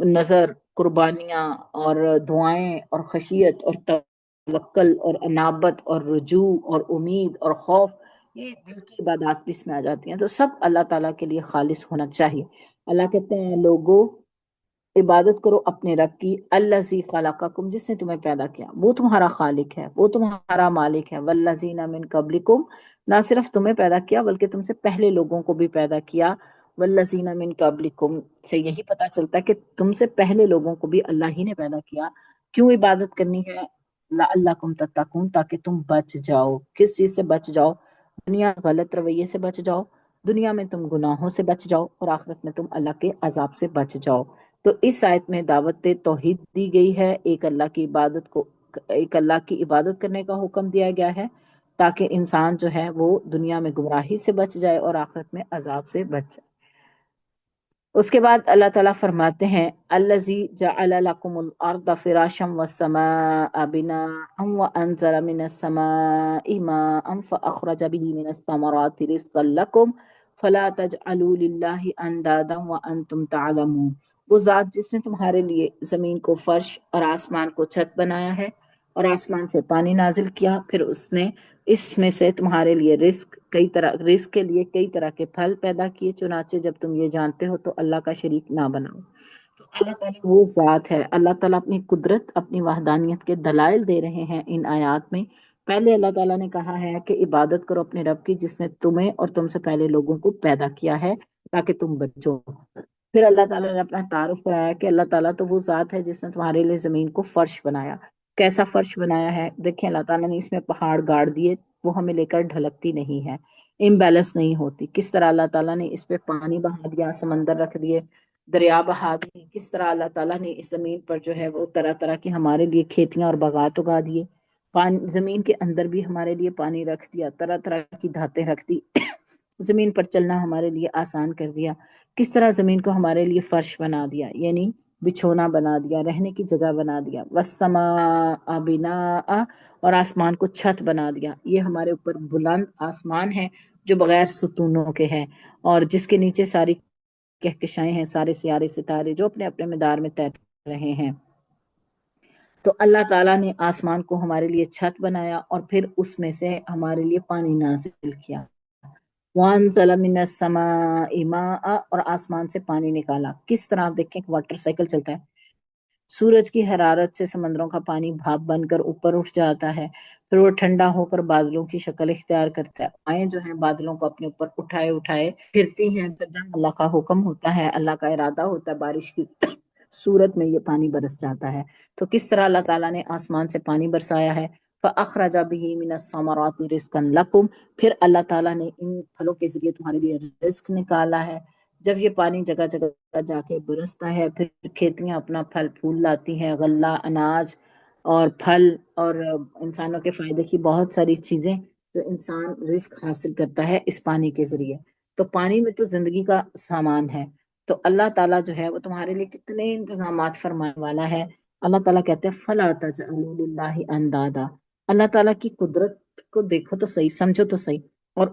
نظر، قربانیاں اور دعائیں اور خشیت اور توکل اور انابت اور رجوع اور امید اور خوف، یہ دل کی عبادات بھی اس میں آ جاتی ہیں، تو سب اللہ تعالیٰ کے لیے خالص ہونا چاہیے۔ اللہ کہتے ہیں لوگوں عبادت کرو اپنے رب کی، الذی خلقکم، جس نے تمہیں پیدا کیا، وہ تمہارا خالق ہے، وہ تمہارا مالک ہے، والذین من قبلکم، نہ صرف تمہیں پیدا کیا بلکہ تم سے پہلے لوگوں کو بھی پیدا کیا، والذین من قبلکم سے یہی پتا چلتا ہے کہ تم سے پہلے لوگوں کو بھی اللہ ہی نے پیدا کیا۔ کیوں عبادت کرنی ہے؟ لعلکم تتقون، تاکہ تم بچ جاؤ۔ کس چیز سے بچ جاؤ؟ دنیا غلط رویے سے بچ جاؤ، دنیا میں تم گناہوں سے بچ جاؤ، اور آخرت میں تم اللہ کے عذاب سے بچ جاؤ۔ تو اس آیت میں دعوت توحید دی گئی ہے، ایک اللہ کی عبادت کرنے کا حکم دیا گیا ہے تاکہ انسان جو ہے وہ دنیا میں گمراہی سے بچ جائے اور آخرت میں عذاب سے بچ جائے۔ اس کے بعد اللہ تعالیٰ فرماتے ہیں الذی جعل لکم الارض فراشا والسماء بناء وانزل من السماء ماء فاخرج به من الثمرات رزقا لکم فلا تجعلوا للہ اندادا وانتم تعلمون، وہ ذات جس نے تمہارے لیے زمین کو فرش اور آسمان کو چھت بنایا ہے، اور آسمان سے پانی نازل کیا، پھر اس نے اس میں سے تمہارے لیے رزق کے لیے کئی طرح کے پھل پیدا کیے، چنانچہ جب تم یہ جانتے ہو تو اللہ کا شریک نہ بناؤ۔ تو اللہ تعالیٰ وہ ذات ہے، اللہ تعالیٰ اپنی قدرت، اپنی وحدانیت کے دلائل دے رہے ہیں ان آیات میں۔ پہلے اللہ تعالیٰ نے کہا ہے کہ عبادت کرو اپنے رب کی جس نے تمہیں اور تم سے پہلے لوگوں کو پیدا کیا ہے تاکہ تم بچو۔ پھر اللہ تعالیٰ نے اپنا تعارف کرایا کہ اللہ تعالیٰ تو وہ ذات ہے جس نے تمہارے لیے زمین کو فرش بنایا۔ کیسا فرش بنایا ہے؟ دیکھیں اللہ تعالیٰ نے اس میں پہاڑ گاڑ دیے، وہ ہمیں لے کر ڈھلکتی نہیں ہے، امبیلنس نہیں ہوتی۔ کس طرح اللہ تعالیٰ نے اس پہ پانی بہا دیا، سمندر رکھ دیے، دریا بہا دیے، کس طرح اللہ تعالیٰ نے اس زمین پر جو ہے وہ طرح طرح کی ہمارے لیے کھیتیاں اور باغات اگا دیے، زمین کے اندر بھی ہمارے لیے پانی رکھ دیا، طرح طرح کی دھاتیں رکھ دی، زمین پر چلنا ہمارے لیے آسان کر دیا، کس طرح زمین کو ہمارے لیے فرش بنا دیا، یعنی بچھونا بنا دیا، رہنے کی جگہ بنا دیا، والسماء بناء، اور آسمان کو چھت بنا دیا، یہ ہمارے اوپر بلند آسمان ہے جو بغیر ستونوں کے ہے، اور جس کے نیچے ساری کہکشائیں ہیں، سارے سیارے ستارے جو اپنے اپنے مدار میں تیر رہے ہیں۔ تو اللہ تعالیٰ نے آسمان کو ہمارے لیے چھت بنایا اور پھر اس میں سے ہمارے لیے پانی نازل کیا، وَأَنزَلَ مِنَ السَّمَاءِ مَاءً، اور آسمان سے پانی نکالا۔ کس طرح آپ دیکھیں کہ واٹر سائیکل چلتا ہے، سورج کی حرارت سے سمندروں کا پانی بھاپ بن کر اوپر اٹھ جاتا ہے، پھر وہ ٹھنڈا ہو کر بادلوں کی شکل اختیار کرتا ہے، آئیں جو ہیں بادلوں کو اپنے اوپر اٹھائے اٹھائے پھرتی ہیں، پھر جب اللہ کا حکم ہوتا ہے، اللہ کا ارادہ ہوتا ہے، بارش کی صورت میں یہ پانی برس جاتا ہے۔ تو کس طرح اللہ تعالیٰ نے آسمان سے پانی برسایا ہے، فَأَخْرَجَ بِهِ مِنَ الثَّمَرَاتِ رِزْقًا لَكُمْ، پھر اللہ تعالیٰ نے ان پھلوں کے ذریعے تمہارے لیے رزق نکالا ہے۔ جب یہ پانی جگہ جگہ جا کے برستا ہے، پھر کھیتیاں اپنا پھل پھول لاتی ہیں، غلہ، اناج اور پھل، اور انسانوں کے فائدے کی بہت ساری چیزیں، تو انسان رزق حاصل کرتا ہے اس پانی کے ذریعے۔ تو پانی میں تو زندگی کا سامان ہے، تو اللہ تعالیٰ جو ہے وہ تمہارے لیے کتنے انتظامات فرمانے والا ہے۔ اللہ تعالیٰ کہتے ہیں فَلَا تَجْعَلُوا لِلَّهِ أَندَادًا، اللہ تعالیٰ کی قدرت کو دیکھو تو صحیح، سمجھو تو صحیح، اور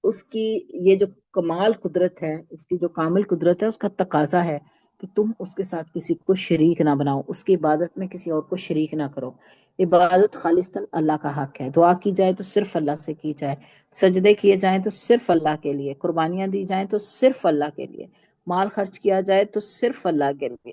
اس کی یہ جو کمال قدرت ہے، اس کی جو کامل قدرت ہے، اس کا تقاضا ہے کہ تم اس کے ساتھ کسی کو شریک نہ بناؤ، اس کی عبادت میں کسی اور کو شریک نہ کرو۔ عبادت خالصتاً اللہ کا حق ہے، دعا کی جائے تو صرف اللہ سے کی جائے، سجدے کیے جائیں تو صرف اللہ کے لیے، قربانیاں دی جائیں تو صرف اللہ کے لیے، مال خرچ کیا جائے تو صرف اللہ کے لیے،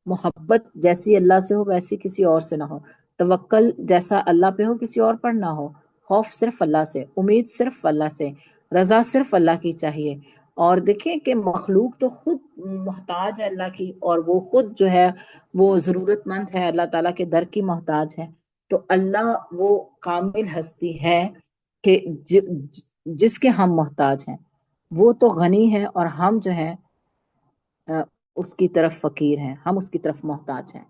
محبت جیسی اللہ سے ہو ویسی کسی اور سے نہ ہو، توکل جیسا اللہ پہ ہو کسی اور پر نہ ہو، خوف صرف اللہ سے، امید صرف اللہ سے، رضا صرف اللہ کی چاہیے۔ اور دیکھیں کہ مخلوق تو خود محتاج ہے اللہ کی، اور وہ خود جو ہے وہ ضرورت مند ہے، اللہ تعالیٰ کے در کی محتاج ہے۔ تو اللہ وہ کامل ہستی ہے کہ جس کے ہم محتاج ہیں، وہ تو غنی ہے اور ہم جو ہے اس کی طرف فقیر ہیں، ہم اس کی طرف محتاج ہیں۔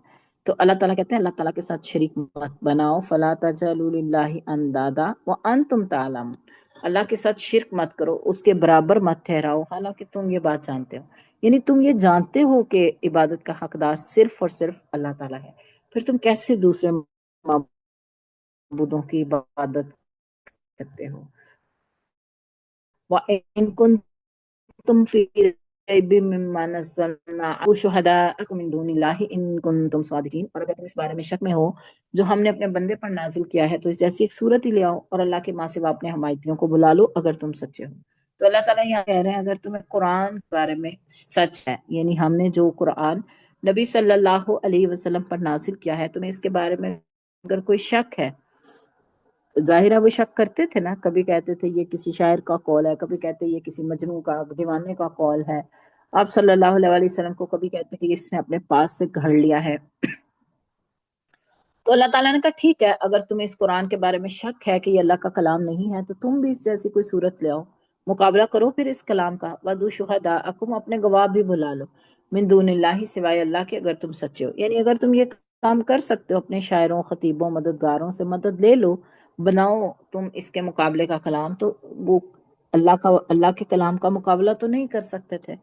تو اللہ تعالیٰ کہتے ہیں اللہ تعالیٰ کے ساتھ شریک مت بناؤ، فَلَا تَجْعَلُوا لِلَّهِ أَندَادًا وَأَنْتُمْ تَعْلَمُونَ، اللہ کے ساتھ شرک مت کرو، اس کے برابر مت ٹھہراؤ، حالانکہ تم یہ بات جانتے ہو، یعنی تم یہ جانتے ہو کہ عبادت کا حقدار صرف اور صرف اللہ تعالیٰ ہے، پھر تم کیسے دوسرے معبودوں کی عبادت کرتے ہو؟ وَإِن كُنتُمْ فِي رَيْبٍ مِّمَّا نَزَّلْنَا عَلَىٰ شُهَدَاءَكُم مِّن دُونِ اللَّهِ إِن كُنتُمْ صَادِقِينَ، اور اگر تم اس بارے میں شک میں ہو جو ہم نے اپنے بندے پر نازل کیا ہے تو اس جیسی ایک صورت ہی لے آؤ، اور اللہ کے ماں سوا اپنے حمایتیوں کو بلا لو اگر تم سچے ہو۔ تو اللہ تعالیٰ یہاں کہہ رہے ہیں اگر تمہیں قرآن کے بارے میں سچ ہے، یعنی ہم نے جو قرآن نبی صلی اللہ علیہ وسلم پر نازل کیا ہے، تمہیں اس کے بارے میں اگر کوئی شک ہے، ظاہرہ وہ شک کرتے تھے نا، کبھی کہتے تھے یہ کسی شاعر کا قول ہے، کبھی کہتے یہ کسی مجنون کا، دیوانے کا قول ہے، آپ صلی اللہ علیہ وسلم کو کبھی کہتے کہ اس نے اپنے پاس سے گھڑ لیا ہے۔ تو اللہ تعالیٰ نے کہا ٹھیک ہے، اگر تمہیں اس قرآن کے بارے میں شک ہے کہ یہ اللہ کا کلام نہیں ہے تو تم بھی اس جیسی کوئی صورت لے آؤ، مقابلہ کرو پھر اس کلام کا، وَدُو شُهَدَاءَكُمْ، اپنے گواہ بھی بلا لو، من دون اللہ، سوائے اللہ کے، اگر تم سچے ہو، یعنی اگر تم یہ کام کر سکتے ہو، اپنے شاعروں، خطیبوں، مددگاروں سے مدد لے لو، بناؤ تم اس کے مقابلے کا کلام، تو وہ اللہ کے کلام کا مقابلہ تو نہیں کر سکتے تھے۔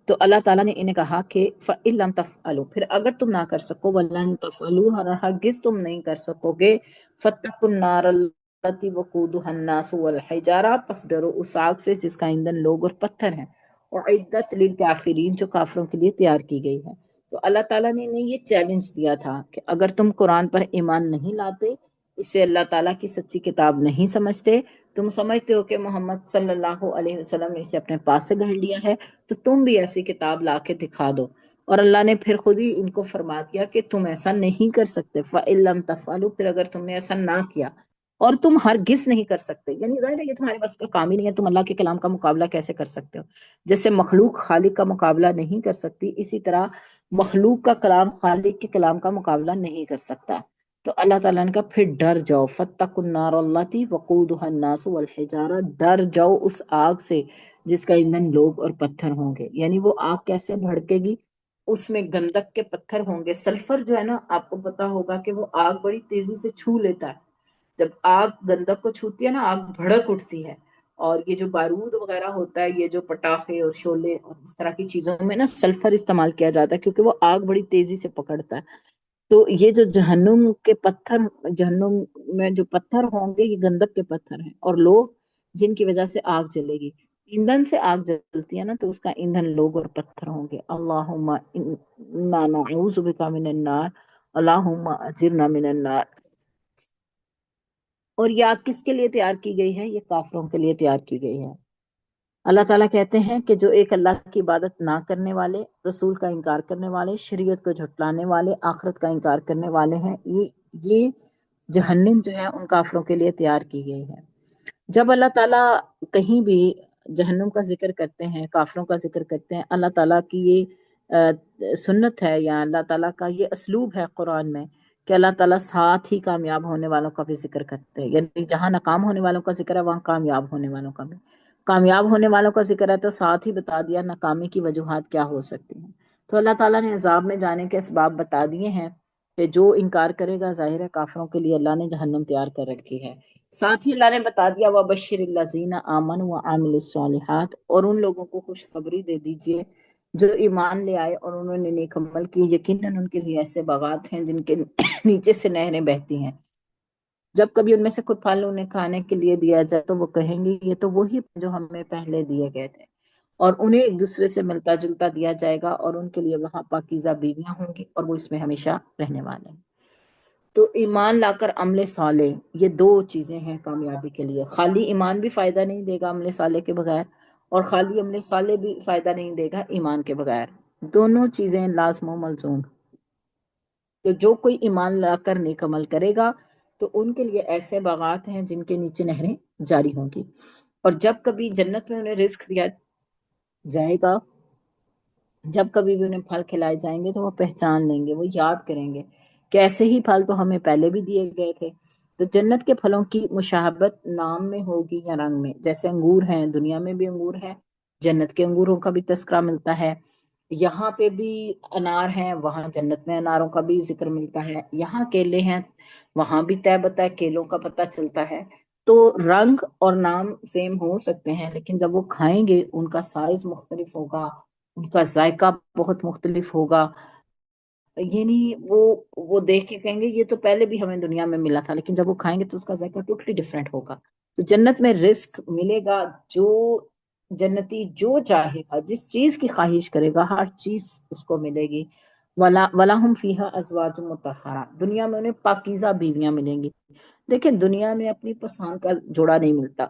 تو اللہ تعالیٰ نے انہیں کہا کہ فَإِن لَمْ تَفْعَلُوا، پھر اگر تم نہ کر سکو، وَلَن تَفْعَلُوا، اور ہرگز تم نہیں کر سکو گے، فَاتَّقُوا النَّارَ الَّتِي وَقُودُهَا النَّاسُ وَالْحِجَارَةُ، پس ڈرو اس آگ سے جس کا ایندھن لوگ اور پتھر ہیں، اُعِدَّتْ لِلْكَافِرِينَ، جو کافروں کے لیے تیار کی گئی ہے۔ تو اللہ تعالیٰ نے انہیں یہ چیلنج دیا تھا کہ اگر تم قرآن پر ایمان نہیں لاتے، اسے اللہ تعالیٰ کی سچی کتاب نہیں سمجھتے، تم سمجھتے ہو کہ محمد صلی اللہ علیہ وسلم نے اسے اپنے پاس سے گھڑ لیا ہے، تو تم بھی ایسی کتاب لا کے دکھا دو۔ اور اللہ نے پھر خود ہی ان کو فرما دیا کہ تم ایسا نہیں کر سکتے، فَإِن لَمْ تَفْعَلُوا، پھر اگر تم نے ایسا نہ کیا، اور تم ہرگز نہیں کر سکتے، یعنی ظاہر ہے یہ تمہارے بس کا کام ہی نہیں ہے، تم اللہ کے کلام کا مقابلہ کیسے کر سکتے ہو؟ جیسے مخلوق خالق کا مقابلہ نہیں کر سکتی، اسی طرح مخلوق کا کلام خالق کے کلام کا مقابلہ نہیں کر سکتا۔ تو اللہ تعالیٰ نے کہا پھر ڈر جاؤ، فَاتَّقُوا النَّارَ الَّتِي وَقُودُهَا النَّاسُ وَالْحِجَارَةُ، ڈر جاؤ اس آگ سے جس کا ایندھن لوگ اور پتھر ہوں گے۔ یعنی وہ آگ کیسے بھڑکے گی؟ اس میں گندک کے پتھر ہوں گے، سلفر جو ہے نا، آپ کو پتا ہوگا کہ وہ آگ بڑی تیزی سے چھو لیتا ہے، جب آگ گندک کو چھوتی ہے نا، آگ بھڑک اٹھتی ہے، اور یہ جو بارود وغیرہ ہوتا ہے، یہ جو پٹاخے اور شعلے اور اس طرح کی چیزوں میں نا سلفر استعمال کیا جاتا ہے، کیونکہ وہ آگ بڑی تیزی سے پکڑتا ہے۔ تو یہ جو جہنم کے پتھر، جہنم میں جو پتھر ہوں گے یہ گندک کے پتھر ہیں، اور لوگ جن کی وجہ سے آگ جلے گی، ایندھن سے آگ جلتی ہے نا، تو اس کا ایندھن لوگ اور پتھر ہوں گے۔ اللہم انا نعوذ بک من النار، اللہم اجرنا من النار۔ اور یہ آگ کس کے لیے تیار کی گئی ہے؟ یہ کافروں کے لیے تیار کی گئی ہے۔ اللہ تعالیٰ کہتے ہیں کہ جو ایک اللہ کی عبادت نہ کرنے والے، رسول کا انکار کرنے والے، شریعت کو جھٹلانے والے، آخرت کا انکار کرنے والے ہیں، یہ جہنم جو ہے ان کافروں کے لیے تیار کی گئی ہے۔ جب اللہ تعالیٰ کہیں بھی جہنم کا ذکر کرتے ہیں، کافروں کا ذکر کرتے ہیں، اللہ تعالیٰ کی یہ سنت ہے یا اللہ تعالیٰ کا یہ اسلوب ہے قرآن میں کہ اللہ تعالیٰ ساتھ ہی کامیاب ہونے والوں کا بھی ذکر کرتے ہیں، یعنی جہاں ناکام ہونے والوں کا ذکر ہے وہاں کامیاب ہونے والوں کا بھی، کامیاب ہونے والوں کا ذکر ہے تو ساتھ ہی بتا دیا ناکامی کی وجوہات کیا ہو سکتی ہیں۔ تو اللہ تعالیٰ نے عذاب میں جانے کے اسباب بتا دیے ہیں کہ جو انکار کرے گا، ظاہر ہے کافروں کے لیے اللہ نے جہنم تیار کر رکھی ہے۔ ساتھ ہی اللہ نے بتا دیا وَبَشِّرِ الَّذِينَ آمَنُوا وَعَمِلُوا الصَّالِحَاتِ، اور ان لوگوں کو خوشخبری دے دیجئے جو ایمان لے آئے اور انہوں نے نیک عمل کی، یقیناً ان کے لیے ایسے باغات ہیں جن کے نیچے سے نہریں بہتی ہیں۔ جب کبھی ان میں سے کوئی پھل انہیں کھانے کے لیے دیا جائے تو وہ کہیں گے یہ تو وہی جو ہمیں پہلے دیے گئے تھے، اور انہیں ایک دوسرے سے ملتا جلتا دیا جائے گا، اور ان کے لیے وہاں پاکیزہ بیویاں ہوں گی اور وہ اس میں ہمیشہ رہنے والے ہیں۔ تو ایمان لا کر عمل صالح، یہ دو چیزیں ہیں کامیابی کے لیے۔ خالی ایمان بھی فائدہ نہیں دے گا عمل صالح کے بغیر، اور خالی عمل صالح بھی فائدہ نہیں دے گا ایمان کے بغیر، دونوں چیزیں لازم و ملزوم۔ تو جو کوئی ایمان لا کر نیک عمل کرے گا تو ان کے لیے ایسے باغات ہیں جن کے نیچے نہریں جاری ہوں گی، اور جب کبھی جنت میں انہیں رزق دیا جائے گا، جب کبھی بھی انہیں پھل کھلائے جائیں گے تو وہ پہچان لیں گے، وہ یاد کریں گے کہ ایسے ہی پھل تو ہمیں پہلے بھی دیے گئے تھے۔ تو جنت کے پھلوں کی مشابہت نام میں ہوگی یا رنگ میں، جیسے انگور ہیں، دنیا میں بھی انگور ہے، جنت کے انگوروں کا بھی تذکرہ ملتا ہے، یہاں پہ بھی انار ہیں، وہاں جنت میں اناروں کا بھی ذکر ملتا ہے، یہاں کیلے ہیں وہاں بھی طے بتا کیلوں کا پتہ چلتا ہے۔ تو رنگ اور نام سیم ہو سکتے ہیں، لیکن جب وہ کھائیں گے ان کا سائز مختلف ہوگا، ان کا ذائقہ بہت مختلف ہوگا، یعنی وہ دیکھ کے کہیں گے یہ تو پہلے بھی ہمیں دنیا میں ملا تھا، لیکن جب وہ کھائیں گے تو اس کا ذائقہ ٹوٹلی ڈفرینٹ ہوگا۔ تو جنت میں رزق ملے گا، جو جنتی جو چاہے گا، جس چیز کی خواہش کرے گا ہر چیز اس کو ملے گی۔ وَلَهُمْ فِيهَا أَزْوَاجٌ مُطَهَّرَةٌ، دنیا میں انہیں پاکیزہ بیویاں ملیں گی۔ دیکھیں دنیا میں اپنی پسند کا جوڑا نہیں ملتا،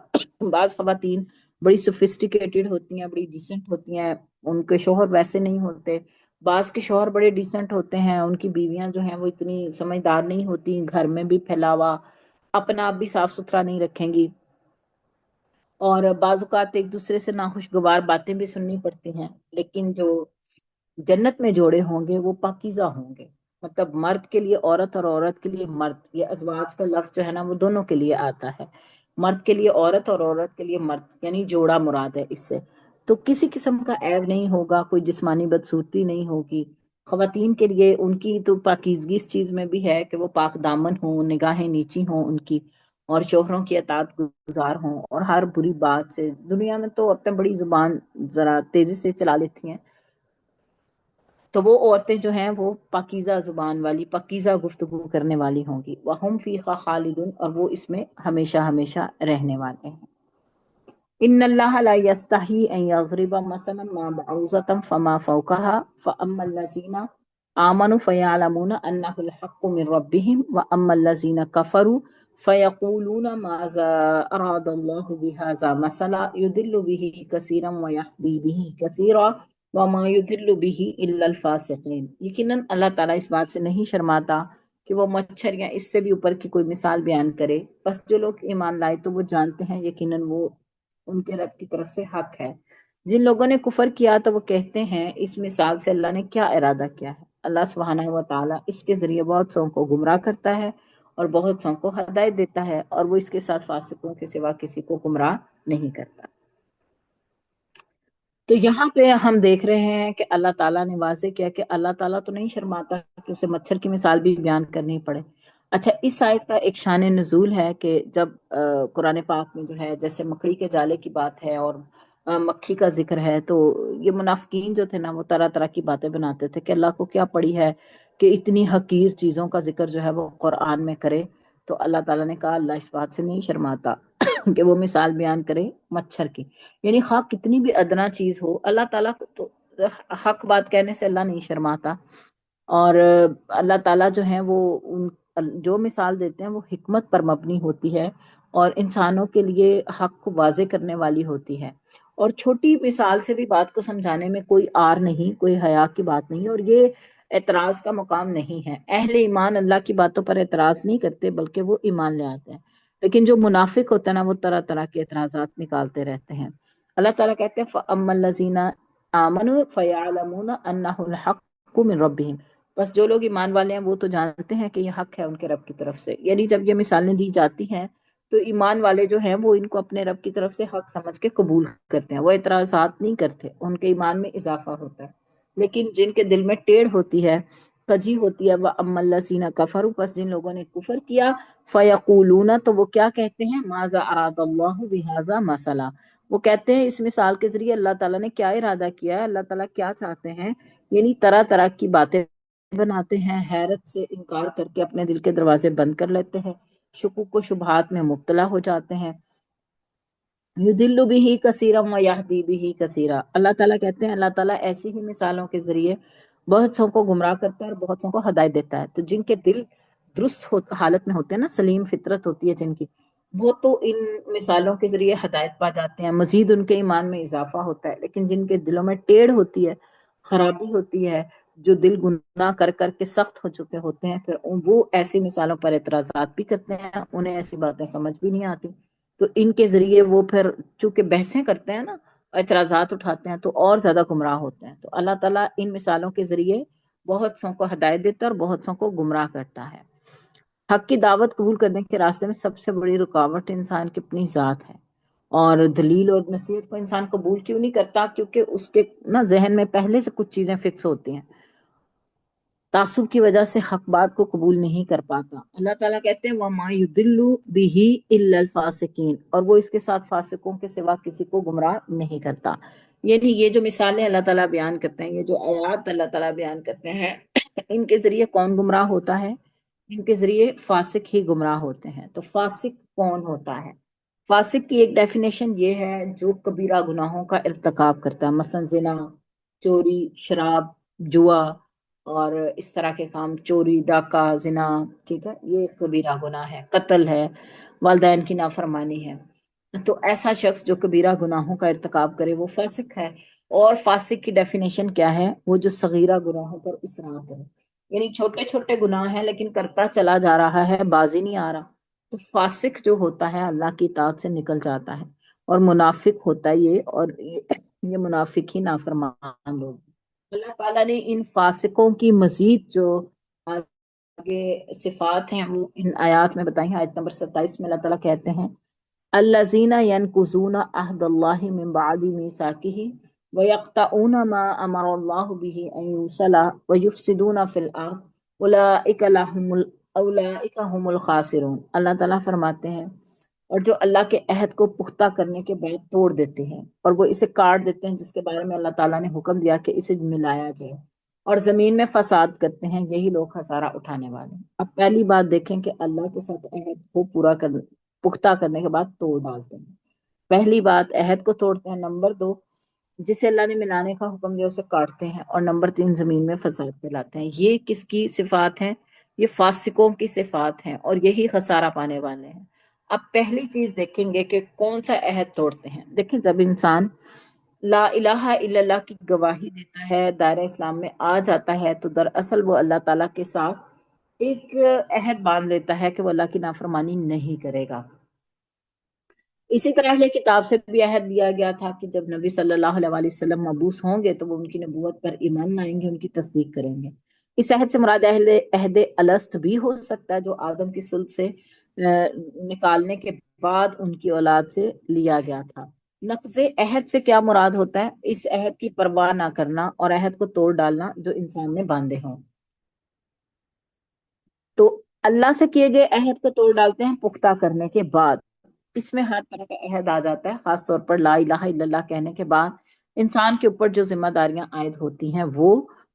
بعض خواتین بڑی سوفسٹیکیٹڈ ہوتی ہیں، بڑی ڈیسنٹ ہوتی ہیں، ان کے شوہر ویسے نہیں ہوتے، بعض کے شوہر بڑے ڈیسنٹ ہوتے ہیں، ان کی بیویاں جو ہیں وہ اتنی سمجھدار نہیں ہوتی، گھر میں بھی پھیلاوا، اپنا آپ بھی صاف ستھرا نہیں رکھیں گی، اور بعض اوقات ایک دوسرے سے ناخوشگوار باتیں بھی سننی پڑتی ہیں۔ لیکن جو جنت میں جوڑے ہوں گے وہ پاکیزہ ہوں گے، مطلب مرد کے لیے عورت اور عورت کے لیے مرد، یہ ازواج کا لفظ جو ہے نا وہ دونوں کے لیے آتا ہے، مرد کے لیے عورت اور عورت کے لیے مرد، یعنی جوڑا مراد ہے اس سے۔ تو کسی قسم کا عیب نہیں ہوگا، کوئی جسمانی بدصورتی نہیں ہوگی۔ خواتین کے لیے ان کی تو پاکیزگی اس چیز میں بھی ہے کہ وہ پاک دامن ہوں، نگاہیں نیچی ہوں ان کی، اور شوہروں کی اطاعت گزار ہوں، اور ہر بری بات سے، دنیا میں تو عورتیں بڑی زبان ذرا تیزی سے چلا لیتی ہیں، تو وہ عورتیں جو ہیں وہ پاکیزہ زبان والی، پاکیزہ گفتگو کرنے والی ہوں گی۔ وَهُمْ فِيهَا خَالِدُونَ، اور وہ اس میں ہمیشہ ہمیشہ رہنے والے ہیں۔ ان اللہ لا یستحی ان یضرب مثلا ما بعوضة فما فوقها فاما الذین آمنوا فیعلمون انہ الحق من ربهم واما الذین کفروا فیقولون ماذا اراد اللہ بهذا مثلا یضل به کثیرا ویہدی به کثیرا وما یضل به الا الفاسقین۔ یقیناً اللہ تعالیٰ اس بات سے نہیں شرماتا کہ وہ مچھر یا اس سے بھی اوپر کی کوئی مثال بیان کرے، بس جو لوگ ایمان لائے تو وہ جانتے ہیں یقیناً وہ ان کے رب کی طرف سے حق ہے۔ جن لوگوں نے کفر کیا تو وہ کہتے ہیں اس مثال سے اللہ نے کیا ارادہ کیا ہے۔ اللہ سبحانہ و تعالیٰ اس کے ذریعے بہت سو کو گمراہ کرتا ہے اور بہت سو کو ہدایت دیتا ہے، اور وہ اس کے ساتھ فاسقوں کے سوا کسی کو گمراہ نہیں کرتا۔ تو یہاں پہ ہم دیکھ رہے ہیں کہ اللہ تعالیٰ نے واضح کیا کہ اللہ تعالیٰ تو نہیں شرماتا کہ اسے مچھر کی مثال بھی بیان کرنی پڑے۔ اچھا، اس آیت کا ایک شان نزول ہے کہ جب قرآن پاک میں جو ہے جیسے مکڑی کے جالے کی بات ہے اور مکھی کا ذکر ہے، تو یہ منافقین جو تھے نا وہ طرح طرح کی باتیں بناتے تھے کہ اللہ کو کیا پڑی ہے کہ اتنی حقیر چیزوں کا ذکر جو ہے وہ قرآن میں کرے۔ تو اللہ تعالیٰ نے کہا اللہ اس بات سے نہیں شرماتا کہ وہ مثال بیان کرے مچھر کی، یعنی خواہ کتنی بھی ادنا چیز ہو، اللہ تعالیٰ کو تو حق بات کہنے سے اللہ نہیں شرماتا۔ اور اللہ تعالیٰ جو ہیں وہ جو مثال دیتے ہیں وہ حکمت پر مبنی ہوتی ہے اور انسانوں کے لیے حق کو واضح کرنے والی ہوتی ہے، اور چھوٹی مثال سے بھی بات کو سمجھانے میں کوئی آر نہیں، کوئی حیا کی بات نہیں، اور یہ اعتراض کا مقام نہیں ہے۔ اہل ایمان اللہ کی باتوں پر اعتراض نہیں کرتے بلکہ وہ ایمان لے آتے ہیں، لیکن جو منافق ہوتا ہے نا وہ طرح طرح کے اعتراضات نکالتے رہتے ہیں۔ اللہ تعالیٰ کہتے ہیں فَأَمَّا الَّذِينَ آمَنُوا فَيَعْلَمُونَ أَنَّهُ الْحَقُّ مِنْ رَبِّهِمْ، بس جو لوگ ایمان والے ہیں وہ تو جانتے ہیں کہ یہ حق ہے ان کے رب کی طرف سے، یعنی جب یہ مثالیں دی جاتی ہیں تو ایمان والے جو ہیں وہ ان کو اپنے رب کی طرف سے حق سمجھ کے قبول کرتے ہیں، وہ اعتراضات نہیں کرتے، ان کے ایمان میں اضافہ ہوتا ہے۔ لیکن جن کے دل میں ٹیڑھ ہوتی ہے، کجی ہوتی ہے، وَأَمَّا الَّذِينَ كَفَرُوا، پس جن لوگوں نے کفر کیا، فَيَقُولُونَ، تو وہ کیا کہتے ہیں، ماذا اراد اللہ بہذا مثلا، وہ کہتے ہیں اس مثال کے ذریعے اللہ تعالیٰ نے کیا ارادہ کیا ہے، اللہ تعالیٰ کیا چاہتے ہیں، یعنی طرح طرح کی باتیں بناتے ہیں، حیرت سے انکار کر کے اپنے دل کے دروازے بند کر لیتے ہیں، شکوک و شبہات میں مبتلا ہو جاتے ہیں۔ یضل بہ کثیرا و یہدی بہ کثیرا، اللہ تعالیٰ کہتے ہیں اللہ تعالیٰ ایسی ہی مثالوں کے ذریعے بہت سو کو گمراہ کرتا ہے اور بہت سو کو ہدایت دیتا ہے۔ تو جن کے دل درست حالت میں ہوتے ہیں نا، سلیم فطرت ہوتی ہے جن کی، وہ تو ان مثالوں کے ذریعے ہدایت پا جاتے ہیں، مزید ان کے ایمان میں اضافہ ہوتا ہے۔ لیکن جن کے دلوں میں ٹیڑھ ہوتی ہے، خرابی ہوتی ہے، جو دل گناہ کر کر کے سخت ہو چکے ہوتے ہیں، پھر وہ ایسی مثالوں پر اعتراضات بھی کرتے ہیں، انہیں ایسی باتیں سمجھ بھی نہیں آتی، تو ان کے ذریعے وہ پھر چونکہ بحثیں کرتے ہیں نا، اعتراضات اٹھاتے ہیں، تو اور زیادہ گمراہ ہوتے ہیں۔ تو اللہ تعالیٰ ان مثالوں کے ذریعے بہت سو کو ہدایت دیتا ہے اور بہت سو کو گمراہ کرتا ہے۔ حق کی دعوت قبول کرنے کے راستے میں سب سے بڑی رکاوٹ انسان کی اپنی ذات ہے، اور دلیل اور نصیحت کو انسان قبول کیوں نہیں کرتا؟ کیونکہ اس کے نا ذہن میں پہلے سے کچھ چیزیں فکس ہوتی ہیں، تعصب کی وجہ سے حق بات کو قبول نہیں کر پاتا۔ اللہ تعالیٰ کہتے ہیں وَمَا يُضِلُّ بِهِ إِلَّا الْفَاسِقِينَ، اور وہ اس کے ساتھ فاسقوں کے سوا کسی کو گمراہ نہیں کرتا۔ یعنی یہ جو مثالیں اللہ تعالیٰ بیان کرتے ہیں، یہ جو آیات اللہ تعالیٰ بیان کرتے ہیں، ان کے ذریعے کون گمراہ ہوتا ہے؟ ان کے ذریعے فاسق ہی گمراہ ہوتے ہیں۔ تو فاسق کون ہوتا ہے؟ فاسق کی ایک ڈیفینیشن یہ ہے جو کبیرہ گناہوں کا ارتکاب کرتا ہے، مثلا زنا، چوری، شراب، جوا اور اس طرح کے کام، چوری، ڈاکہ، زنا، ٹھیک ہے، یہ کبیرہ گناہ ہے، قتل ہے، والدین کی نافرمانی ہے۔ تو ایسا شخص جو کبیرہ گناہوں کا ارتکاب کرے وہ فاسق ہے۔ اور فاسق کی ڈیفینیشن کیا ہے؟ وہ جو صغیرہ گناہوں پر اصرار کرے، یعنی چھوٹے چھوٹے گناہ ہیں لیکن کرتا چلا جا رہا ہے، بازی نہیں آ رہا، تو فاسق جو ہوتا ہے اللہ کی اطاعت سے نکل جاتا ہے۔ اور منافق ہوتا ہے یہ، اور یہ منافق ہی نافرمان لوگ۔ اللہ تعالیٰ نے ان فاسقوں کی مزید جو آگے صفات ہیں وہ ان آیات میں بتائی ہیں۔ آیت نمبر 27 میں اللہ تعالیٰ کہتے ہیں الذین ینقضون عہد اللہ من بعد میثاقہ ویقطعون ما امر اللہ بہ ان یوصل ویفسدون فی الارض اولئک هم الخاسرون۔ اللہ تعالیٰ فرماتے ہیں اور جو اللہ کے عہد کو پختہ کرنے کے بعد توڑ دیتے ہیں اور وہ اسے کاٹ دیتے ہیں، جس کے بارے میں اللہ تعالیٰ نے حکم دیا کہ اسے ملایا جائے، اور زمین میں فساد کرتے ہیں، یہی لوگ خسارہ اٹھانے والے ہیں۔ اب پہلی بات دیکھیں کہ اللہ کے ساتھ عہد کو پختہ کرنے کے بعد توڑ ڈالتے ہیں۔ پہلی بات عہد کو توڑتے ہیں، نمبر 2 جسے اللہ نے ملانے کا حکم دیا اسے کاٹتے ہیں، اور نمبر 3 زمین میں فساد پھیلاتے ہیں۔ یہ کس کی صفات ہیں؟ یہ فاسقوں کی صفات ہیں، اور یہی خسارہ پانے والے ہیں۔ اب پہلی چیز دیکھیں گے کہ کون سا عہد توڑتے ہیں۔ دیکھیں جب انسان لا الہ الا اللہ کی گواہی دیتا ہے، دائرہ اسلام میں آ جاتا ہے، تو دراصل وہ اللہ تعالیٰ کے ساتھ ایک عہد باندھ لیتا ہے کہ وہ اللہ کی نافرمانی نہیں کرے گا۔ اسی طرح اہل کتاب سے بھی عہد دیا گیا تھا کہ جب نبی صلی اللہ علیہ وآلہ وسلم مبعوث ہوں گے تو وہ ان کی نبوت پر ایمان لائیں گے، ان کی تصدیق کریں گے۔ اس عہد سے مراد عہد الست بھی ہو سکتا ہے جو آدم کی صلب سے نکالنے کے بعد ان کی اولاد سے لیا گیا تھا۔ نقض عہد سے کیا مراد ہوتا ہے؟ اس عہد کی پرواہ نہ کرنا اور عہد کو توڑ ڈالنا جو انسان نے باندھے ہوں۔ تو اللہ سے کیے گئے عہد کو توڑ ڈالتے ہیں پختہ کرنے کے بعد. اس میں ہر طرح کا عہد آ جاتا ہے، خاص طور پر لا الہ الا اللہ کہنے کے بعد انسان کے اوپر جو ذمہ داریاں عائد ہوتی ہیں وہ،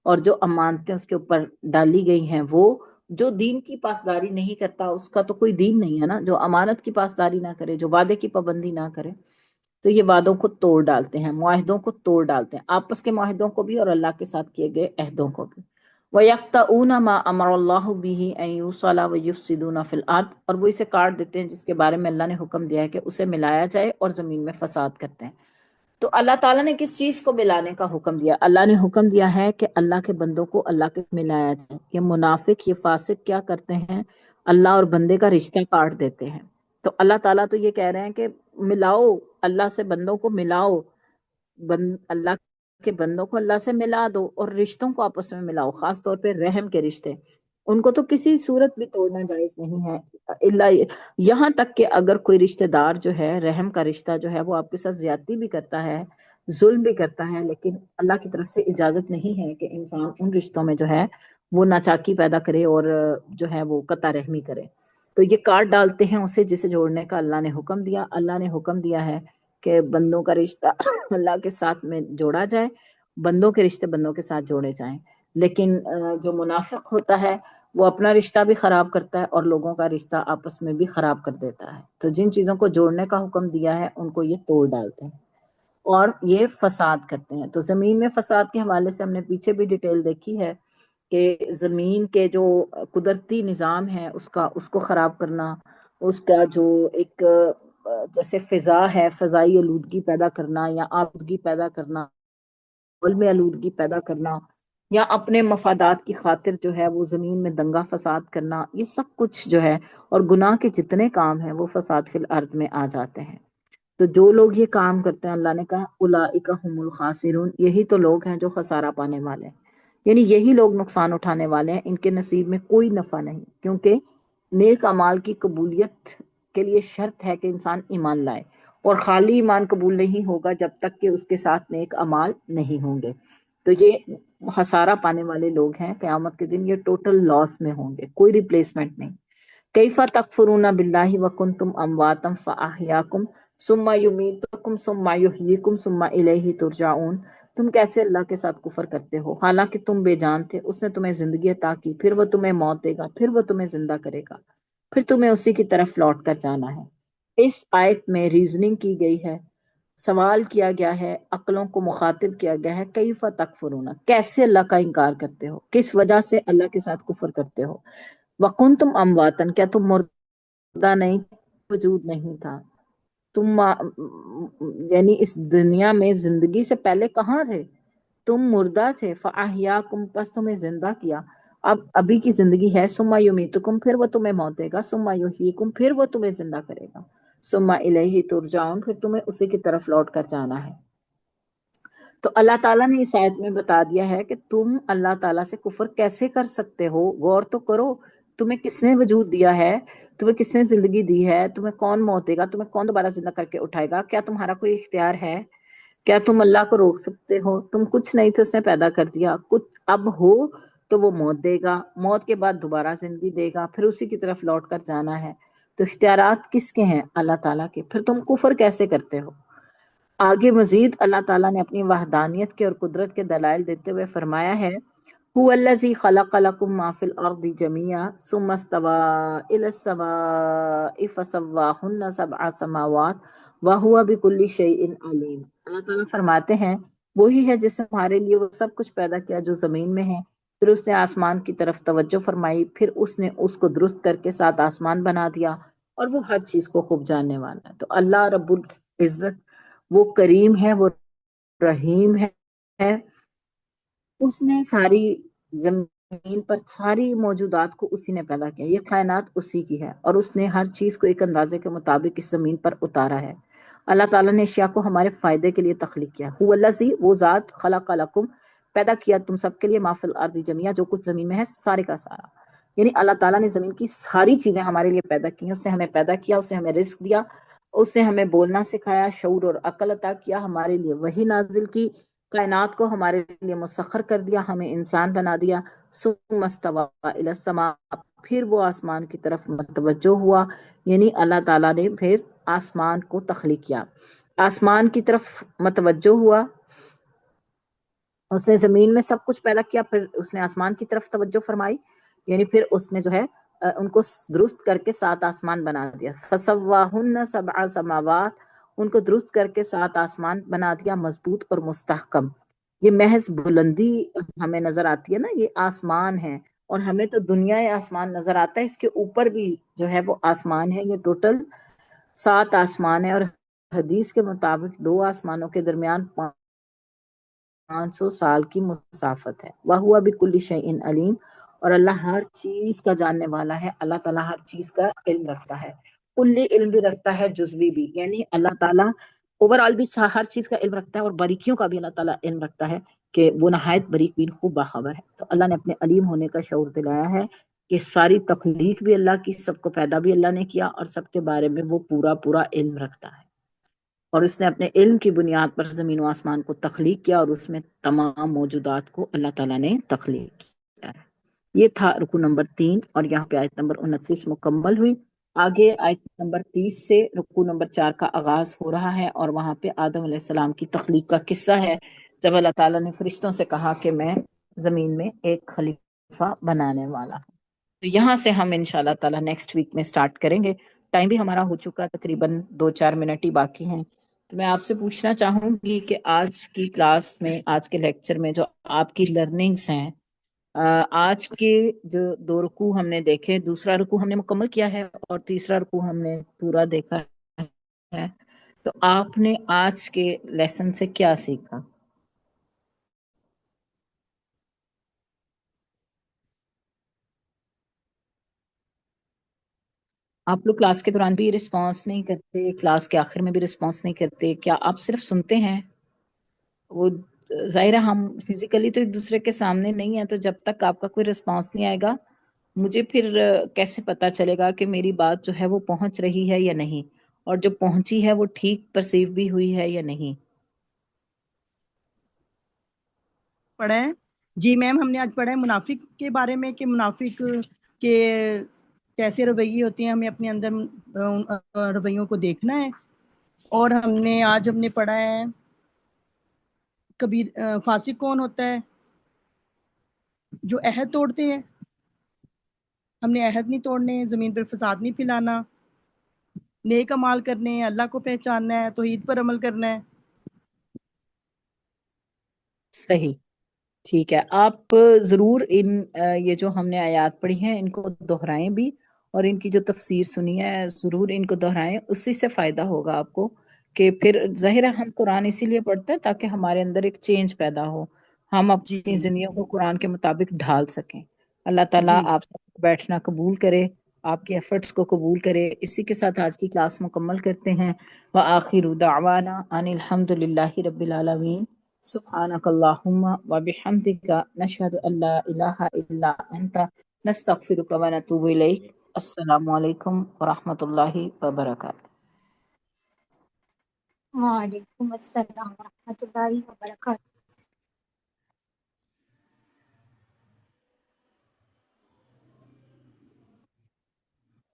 اور جو امانتیں اس کے اوپر ڈالی گئی ہیں وہ. جو دین کی پاسداری نہیں کرتا اس کا تو کوئی دین نہیں ہے نا. جو امانت کی پاسداری نہ کرے، جو وعدے کی پابندی نہ کرے، تو یہ وعدوں کو توڑ ڈالتے ہیں، معاہدوں کو توڑ ڈالتے ہیں، آپس کے معاہدوں کو بھی اور اللہ کے ساتھ کیے گئے عہدوں کو بھی. وَيَقْطَعُونَ مَا أَمَرَ اللَّهُ بِهِ أَن يُوصَلَ وَيُفْسِدُونَ فِي الْأَرْضِ، اور وہ اسے کاٹ دیتے ہیں جس کے بارے میں اللہ نے حکم دیا ہے کہ اسے ملایا جائے، اور زمین میں فساد کرتے ہیں. تو اللہ تعالیٰ نے کس چیز کو ملانے کا حکم دیا؟ اللہ نے حکم دیا ہے کہ اللہ کے بندوں کو اللہ کے ملایا جائے. یہ منافق، یہ فاسق کیا کرتے ہیں؟ اللہ اور بندے کا رشتہ کاٹ دیتے ہیں. تو اللہ تعالیٰ تو یہ کہہ رہے ہیں کہ ملاؤ، اللہ سے بندوں کو ملاؤ، اللہ کے بندوں کو اللہ سے ملا دو، اور رشتوں کو آپس میں ملاؤ، خاص طور پہ رحم کے رشتے. ان کو تو کسی صورت بھی توڑنا جائز نہیں ہے، یہاں تک کہ اگر کوئی رشتہ دار جو ہے، رحم کا رشتہ جو ہے، وہ آپ کے ساتھ زیادتی بھی کرتا ہے، ظلم بھی کرتا ہے، لیکن اللہ کی طرف سے اجازت نہیں ہے کہ انسان ان رشتوں میں جو ہے وہ ناچاکی پیدا کرے اور جو ہے وہ قطع رحمی کرے. تو یہ کاٹ ڈالتے ہیں اسے جسے جوڑنے کا اللہ نے حکم دیا. اللہ نے حکم دیا ہے کہ بندوں کا رشتہ اللہ کے ساتھ میں جوڑا جائے، بندوں کے رشتے بندوں کے ساتھ جوڑے جائیں. لیکن جو منافق ہوتا ہے وہ اپنا رشتہ بھی خراب کرتا ہے اور لوگوں کا رشتہ آپس میں بھی خراب کر دیتا ہے. تو جن چیزوں کو جوڑنے کا حکم دیا ہے ان کو یہ توڑ ڈالتے ہیں اور یہ فساد کرتے ہیں. تو زمین میں فساد کے حوالے سے ہم نے پیچھے بھی ڈیٹیل دیکھی ہے کہ زمین کے جو قدرتی نظام ہے اس کو خراب کرنا، اس کا جو ایک جیسے فضا ہے، فضائی آلودگی پیدا کرنا یا آلودگی پیدا کرنا، ماحول میں آلودگی پیدا کرنا، یا اپنے مفادات کی خاطر جو ہے وہ زمین میں دنگا فساد کرنا، یہ سب کچھ جو ہے اور گناہ کے جتنے کام ہیں وہ فساد فی الارض میں آ جاتے ہیں. تو جو لوگ یہ کام کرتے ہیں، اللہ نے کہا اولئک هم الخاسرون، یہی تو لوگ ہیں جو خسارہ پانے والے ہیں، یعنی یہی لوگ نقصان اٹھانے والے ہیں. ان کے نصیب میں کوئی نفع نہیں، کیونکہ نیک اعمال کی قبولیت کے لیے شرط ہے کہ انسان ایمان لائے، اور خالی ایمان قبول نہیں ہوگا جب تک کہ اس کے ساتھ نیک اعمال نہیں ہوں گے. تو یہ خسارہ پانے والے لوگ ہیں، قیامت کے دن یہ ٹوٹل لاس میں ہوں گے، کوئی ریپلیسمنٹ نہیں. کیف تکفرون باللہ وکنتم امواتا فاحیاکم ثم یمیتکم ثم یحییکم ثم الیہ ترجعون. تم کیسے اللہ کے ساتھ کفر کرتے ہو حالانکہ تم بے جان تھے، اس نے تمہیں زندگی عطا کی، پھر وہ تمہیں موت دے گا، پھر وہ تمہیں زندہ کرے گا، پھر تمہیں اسی کی طرف لوٹ کر جانا ہے. اس آیت میں ریزننگ کی گئی ہے، سوال کیا گیا ہے، عقلوں کو مخاطب کیا گیا ہے. کیف تکفرون، کیسے اللہ کا انکار کرتے ہو، کس وجہ سے اللہ کے ساتھ کفر کرتے ہو. وکنتم امواتن، کیا تم مردہ نہیں، وجود نہیں تھا تم، یعنی اس دنیا میں زندگی سے پہلے کہاں تھے، تم مردہ تھے. فاحیاکم، پس تمہیں زندہ کیا، اب ابھی کی زندگی ہے. ثم یمیتکم، پھر وہ تمہیں موت دے گا. ثم یحییکم، پھر وہ تمہیں زندہ کرے گا. ثم الیہ ترجعون، پھر تمہیں اسی کی طرف لوٹ کر جانا ہے. تو اللہ تعالیٰ نے اس آیت میں بتا دیا ہے کہ تم اللہ تعالیٰ سے کفر کیسے کر سکتے ہو. غور تو کرو، تمہیں کس نے وجود دیا ہے، تمہیں کس نے زندگی دی ہے، تمہیں کون موت دے گا، تمہیں کون دوبارہ زندہ کر کے اٹھائے گا. کیا تمہارا کوئی اختیار ہے؟ کیا تم اللہ کو روک سکتے ہو؟ تم کچھ نہیں تھے، اس نے پیدا کر دیا. کچھ اب ہو تو وہ موت دے گا، موت کے بعد دوبارہ زندگی دے گا، پھر اسی کی طرف لوٹ کر جانا ہے. تو اختیارات کس کے ہیں؟ اللہ تعالیٰ کے. پھر تم کفر کیسے کرتے ہو؟ آگے مزید اللہ تعالیٰ نے اپنی وحدانیت کے اور قدرت کے دلائل دیتے ہوئے فرمایا ہے هو الذی خلق لکم ما فی الارض جمیعا ثم استوى الی السماء فسواہن سبع سماوات وہو بکل شیء علیم. اللہ تعالیٰ فرماتے ہیں وہی ہے جس نے تمہارے لیے وہ سب کچھ پیدا کیا جو زمین میں ہے، پھر اس نے آسمان کی طرف توجہ فرمائی، پھر اس نے اس کو درست کر کے ساتھ آسمان بنا دیا، اور وہ ہر چیز کو خوب جاننے والا ہے. تو اللہ رب العزت وہ کریم ہے، وہ رحیم ہے. اس نے ساری زمین پر ساری موجودات کو اسی نے پیدا کیا، یہ کائنات اسی کی ہے، اور اس نے ہر چیز کو ایک اندازے کے مطابق اس زمین پر اتارا ہے. اللہ تعالیٰ نے اشیاء کو ہمارے فائدے کے لیے تخلیق کیا. هو الذی، وہ ذات، خلق لکم، پیدا کیا تم سب کے لیے، ما فی الارض جمیعا، جو کچھ زمین میں ہے سارے کا سارا. یعنی اللہ تعالیٰ نے زمین کی ساری چیزیں ہمارے لیے پیدا کی ہیں. اس نے ہمیں پیدا کیا، اس نے ہمیں رزق دیا، اس نے ہمیں بولنا سکھایا، شعور اور عقل عطا کیا، ہمارے لیے وحی نازل کی، کائنات کو ہمارے لیے مسخر کر دیا، ہمیں انسان بنا دیا. ثم استوى الی السماء، پھر وہ آسمان کی طرف متوجہ ہوا، یعنی اللہ تعالیٰ نے پھر آسمان کو تخلیق کیا، آسمان کی طرف متوجہ ہوا، اس نے زمین میں سب کچھ پیدا کیا، پھر اس نے آسمان کی طرف توجہ فرمائی، یعنی پھر اس نے جو ہے ان کو درست کر کے 7 آسمان بنا دیا، فسواہن 7 سماوات، ان کو درست کر کے 7 آسمان بنا دیا، مضبوط اور مستحکم۔ یہ محض بلندی ہمیں نظر آتی ہے نا، یہ آسمان ہے، اور ہمیں تو دنیا آسمان نظر آتا ہے، اس کے اوپر بھی جو ہے وہ آسمان ہے، یہ ٹوٹل 7 آسمان ہے، اور حدیث کے مطابق 2 آسمانوں کے درمیان 500 سال کی مسافت ہے۔ وَهُوَ بِكُلِّ شَيْءٍ علیم، اور اللہ ہر چیز کا جاننے والا ہے، اللہ تعالیٰ ہر چیز کا علم رکھتا ہے، کلی علم بھی رکھتا ہے، جزوی بھی، یعنی اللہ تعالیٰ اوور آل بھی ہر چیز کا علم رکھتا ہے، اور باریکیوں کا بھی اللہ تعالیٰ علم رکھتا ہے کہ وہ نہایت باریک بین خوب باخبر ہے۔ تو اللہ نے اپنے علیم ہونے کا شعور دلایا ہے کہ ساری تخلیق بھی اللہ کی، سب کو پیدا بھی اللہ نے کیا، اور سب کے بارے میں وہ پورا پورا علم رکھتا ہے، اور اس نے اپنے علم کی بنیاد پر زمین و آسمان کو تخلیق کیا، اور اس میں تمام موجودات کو اللہ تعالیٰ نے تخلیق کیا ہے۔ یہ تھا رکو نمبر 3، اور یہاں پہ آیت نمبر 29 مکمل ہوئی۔ آگے آیت نمبر 30 سے رکو نمبر 4 کا آغاز ہو رہا ہے، اور وہاں پہ آدم علیہ السلام کی تخلیق کا قصہ ہے، جب اللہ تعالیٰ نے فرشتوں سے کہا کہ میں زمین میں ایک خلیفہ بنانے والا ہوں۔ تو یہاں سے ہم انشاءاللہ تعالیٰ نیکسٹ ویک میں سٹارٹ کریں گے۔ ٹائم بھی ہمارا ہو چکا، تقریباً 2-4 منٹ ہی باقی ہیں، تو میں آپ سے پوچھنا چاہوں گی کہ آج کی کلاس میں، آج کے لیکچر میں جو آپ کی لرننگز ہیں، آج کے جو 2 رکوع ہم نے دیکھے، دوسرا رکوع ہم نے مکمل کیا ہے، اور تیسرا رکوع ہم نے پورا دیکھا ہے، تو آپ نے آج کے لیسن سے کیا سیکھا؟ آپ لوگ کلاس کے دوران بھی رسپانس نہیں کرتے، کلاس کے آخر میں بھی رسپانس نہیں کرتے، کیا آپ صرف سنتے ہیں؟ وہ ظاہر ہے ہم فزیکلی تو ایک دوسرے کے سامنے نہیں ہیں، تو جب تک آپ کا کوئی رسپانس نہیں آئے گا، مجھے پھر کیسے پتا چلے گا کہ میری بات جو ہے وہ پہنچ رہی ہے یا نہیں، اور جو پہنچی ہے وہ ٹھیک پرسیو بھی ہوئی ہے یا نہیں؟ پڑھا ہے جی میم، ہم نے آج پڑھا ہے منافق کے بارے میں، کہ منافق کے کیسے رویے ہوتے ہیں، ہمیں اپنے اندر رویوں کو دیکھنا ہے، اور آج ہم نے پڑھا ہے کبیر فاسق کون ہوتا ہے، جو عہد توڑتے ہیں، ہم نے عہد نہیں توڑنے، زمین پر فساد نہیں پھیلانا، نیک اعمال کرنے ہیں، اللہ کو پہچاننا ہے، توحید پر عمل کرنا ہے۔ صحیح، ٹھیک ہے، آپ ضرور یہ جو ہم نے آیات پڑھی ہیں ان کو دہرائیں بھی، اور ان کی جو تفسیر سنی ہے ضرور ان کو دہرائیں، اسی سے فائدہ ہوگا آپ کو، کہ پھر ظاہر ہے ہم قرآن اسی لیے پڑھتے ہیں تاکہ ہمارے اندر ایک چینج پیدا ہو، ہم جی اپنی زندگیوں کو قرآن کے مطابق ڈھال سکیں۔ اللہ تعالیٰ جی آپ سے بیٹھنا قبول کرے، آپ کے ایفرٹس کو قبول کرے۔ اسی کے ساتھ آج کی کلاس مکمل کرتے ہیں۔ وآخر دعوانا ان الحمد للہ رب العالمین، سبحانک اللہم وبحمدک، نشہد ان لا الہ الا انت، نستغفرک ونتوب الیک۔ السلام علیکم ورحمۃ اللہ وبرکاتہ۔ وعلیکم السلام ورحمۃ اللہ وبرکاتہ۔